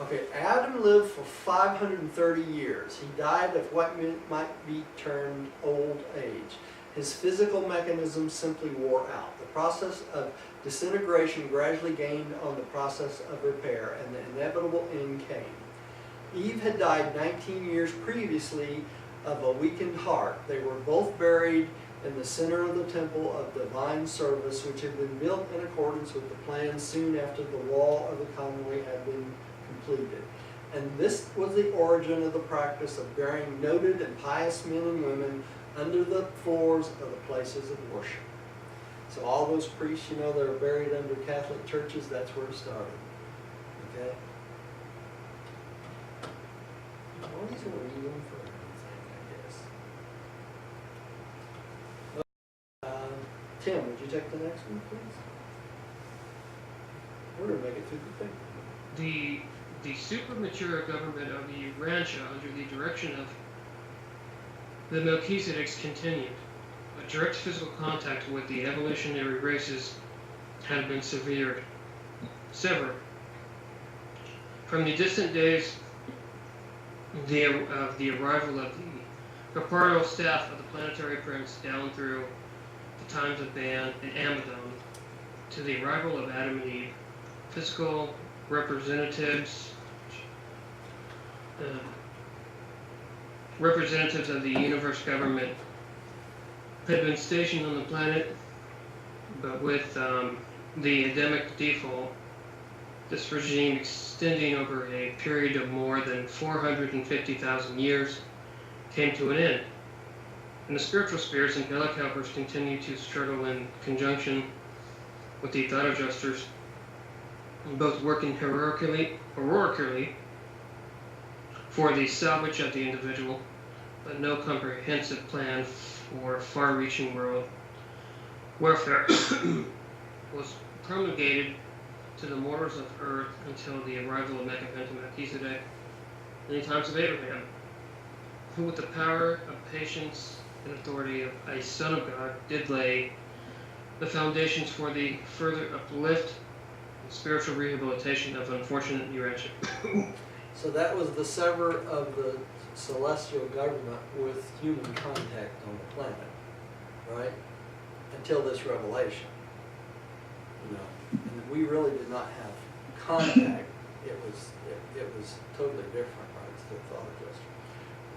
Okay, Adam lived for 530 years. He died of what might be termed old age. His physical mechanism simply wore out. The process of disintegration gradually gained on the process of repair, and the inevitable end came. Eve had died 19 years previously of a weakened heart. They were both buried in the center of the temple of divine service, which had been built in accordance with the plan soon after the wall of the commonwealth had been completed. And this was the origin of the practice of burying noted and pious men and women under the floors of the places of worship. So all those priests, you know, that are buried under Catholic churches, that's where it started. Okay? Always a reason for everything, I guess. Tim, would you take the next one, please? We're going to make it through the thing. The super mature government of the Urantia under the direction of the Melchizedeks continued. But direct physical contact with the evolutionary races had been severed. From the distant days of the arrival of the corporeal staff of the planetary prince down through the times of Ban and Amadon to the arrival of Adam and Eve, physical representatives of the universe government had been stationed on the planet, but with the Edenic default, this regime extending over a period of more than 450,000 years came to an end. And the spiritual spirits and angelic helpers continued to struggle in conjunction with the thought adjusters, both working heroically for the salvage of the individual, but no comprehensive plan for far-reaching world welfare was promulgated to the mortals of earth until the arrival of Melchizedek in the times of Abraham, who with the power of patience and authority of a son of God did lay the foundations for the further uplift and spiritual rehabilitation of unfortunate Urantia. So that was the sever of the celestial government with human contact on the planet, right? Until this revelation. You know, and we really did not have contact. It was totally different, right? It's the thought adjuster.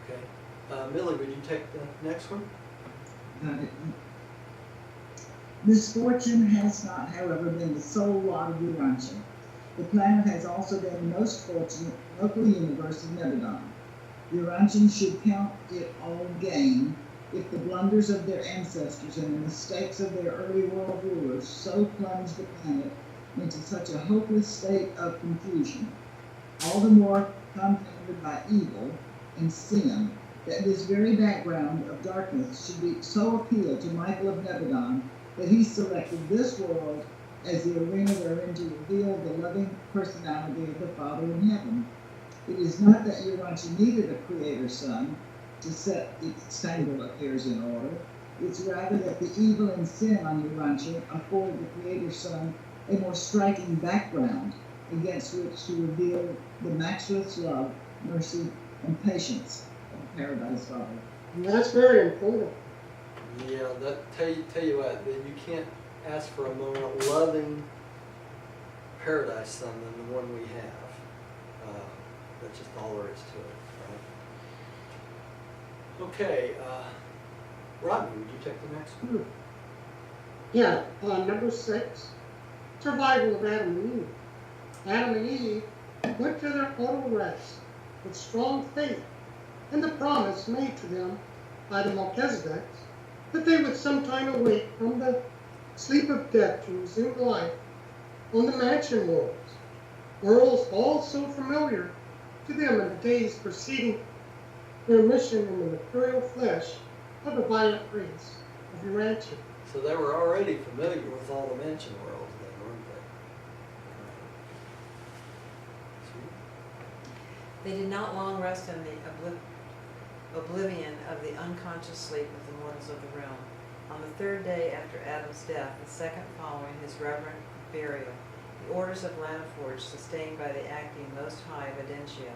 Okay. Millie, would you take the next one? Misfortune has not, however, been the sole lot of Urantia. The planet has also been most fortunate local universe of Nebadon. The Urantians should count it all gain if the blunders of their ancestors and the mistakes of their early world rulers so plunged the planet into such a hopeless state of confusion, all the more compounded by evil and sin, that this very background of darkness should be so appeal to Michael of Nebadon that he selected this world as the arena wherein to reveal the loving personality of the Father in heaven. It is not that Urantia needed a creator son to set its tangled affairs in order. It's rather that the evil and sin on Urantia afford the creator son a more striking background against which to reveal the matchless love, mercy, and patience of the Paradise Father. And that's very important. Yeah, that tell you what, that you can't ask for a more loving paradise son than the one we have. That's just all there is to it, right? Okay, Rodney, would you take the next one? Yeah, number 6, survival of Adam and Eve. Adam and Eve went to their total rest with strong faith in the promise made to them by the Melchizedeks that they would sometime awake from the sleep of death to resume life on the mansion worlds all so familiar to them in the days preceding their mission in the material flesh of the violent race of Urantia. So they were already familiar with all the mansion worlds then, weren't they? They did not long rest in the oblivion of the unconscious sleep of the mortals of the realm. On the third day after Adam's death, the second following his reverent burial, the orders of Lanaforge, sustained by the acting Most High of Adentia,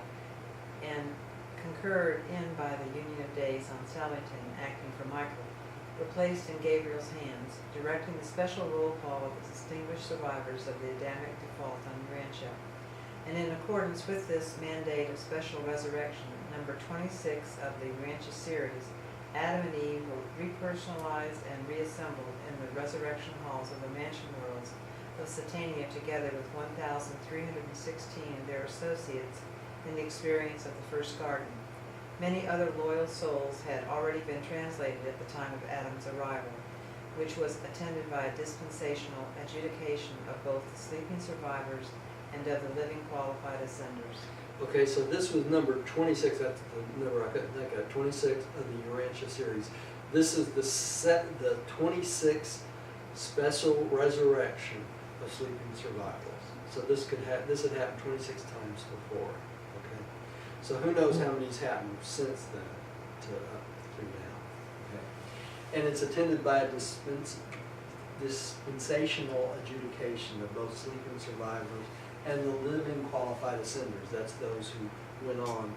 and concurred in by the Union of Days on Salington, acting for Michael, were placed in Gabriel's hands, directing the special roll call of the distinguished survivors of the Adamic default on Urantia. And in accordance with this mandate of special resurrection, number 26 of the Urantia series, Adam and Eve were repersonalized and reassembled in the resurrection halls of the mansion worlds of Satania, together with 1,316 of their associates in the experience of the first garden. Many other loyal souls had already been translated at the time of Adam's arrival, which was attended by a dispensational adjudication of both the sleeping survivors and of the living qualified ascenders. Okay, so this was number 26, that's the number I couldn't think of, 26 of the Urantia series. This is the 26th special resurrection of sleeping survivors. So this had happened 26 times before. Okay, so who knows how many's happened since then to up through now. Okay, and it's attended by a dispensational adjudication of both sleeping survivors and the living qualified ascenders. That's those who went on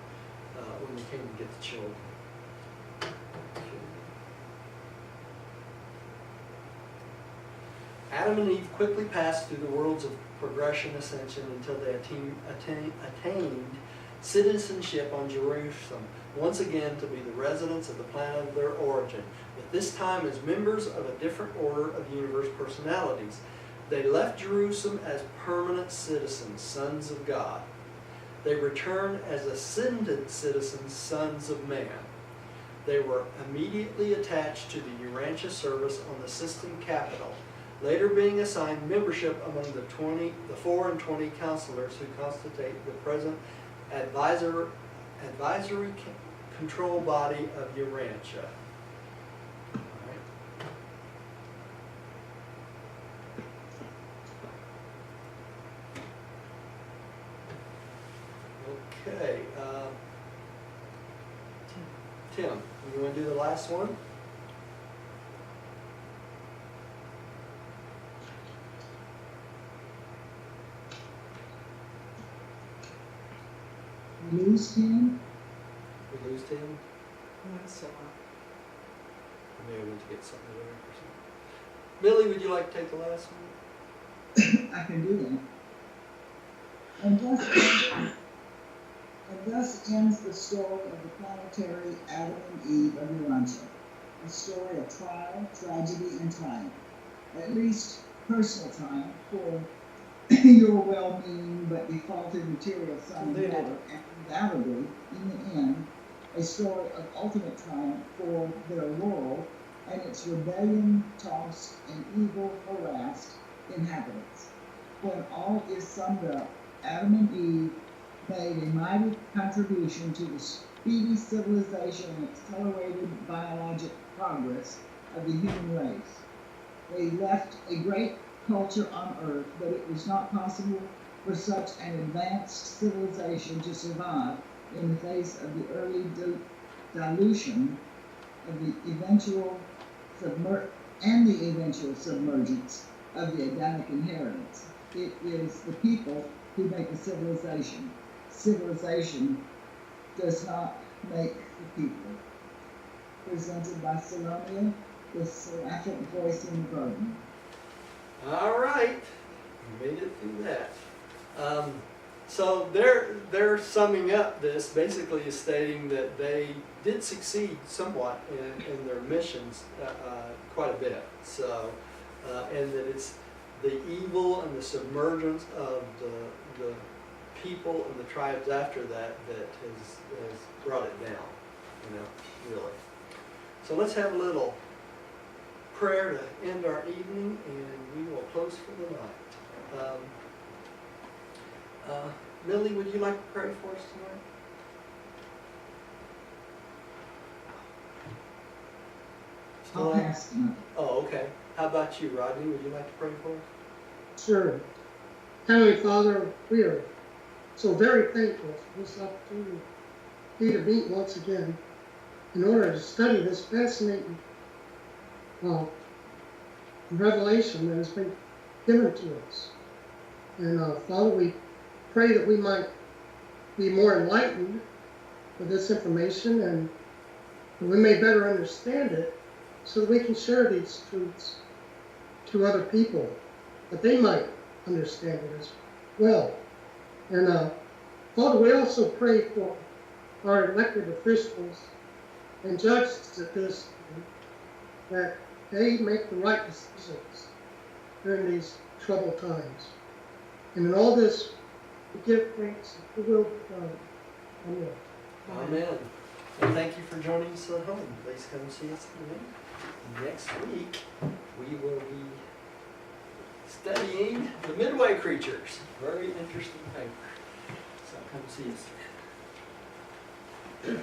when they came to get the children. Adam and Eve quickly passed through the worlds of progression ascension until they attained citizenship on Jerusalem, once again to be the residents of the planet of their origin, but this time as members of a different order of universe personalities. They left Jerusalem as permanent citizens, sons of God. They returned as ascended citizens, sons of man. They were immediately attached to the Urantia service on the system capital, later being assigned membership among the 4 and 20 counselors who constitute the present advisory control body of Urantia. Okay, Tim, you want to do the last one? We lose Tim? We lose Tim? So, Maybe I went to get something to drink or something. Millie, would you like to take the last one? I can do that. And thus ends the story of the planetary Adam and Eve of Urantia, a story of trial, tragedy, and triumph. At least personal triumph for your well-meaning but defaulted material son and daughter, and undoubtedly, in the end, a story of ultimate triumph for their world and its rebellion-tossed and evil-harassed inhabitants. When all is summed up, Adam and Eve made a mighty contribution to the speedy civilization and accelerated biologic progress of the human race. They left a great culture on earth, but it was not possible for such an advanced civilization to survive in the face of the early dilution of the eventual submergence of the Adamic inheritance. It is the people who make a civilization. Civilization does not make the people. Presented by Salomia, the seraphic voice in the garden. All right, you made it through that. So they're summing up this, basically is stating that they did succeed somewhat in their missions quite a bit. So, and that it's the evil and the submergence of the people and the tribes after that that has brought it down, you know, really. So let's have a little prayer to end our evening, and we will close for the night. Millie, would you like to pray for us tonight? Still I'll on? pass tonight. Oh, okay. How about you, Rodney? Would you like to pray for us? Sure. Heavenly Father, we are so very thankful for this opportunity to meet once again in order to study this fascinating revelation that has been given to us. And Father, we pray that we might be more enlightened with this information and that we may better understand it so that we can share these truths to other people, that they might understand it as well. And Father, we also pray for our elected officials and judges at this time, that they make the right decisions during these troubled times. And in all this, we give thanks that the will be done. Amen. Amen. And thank you for joining us at home. Please come see us again. Next week, we will be studying the Midway creatures. Very interesting paper. So come see us.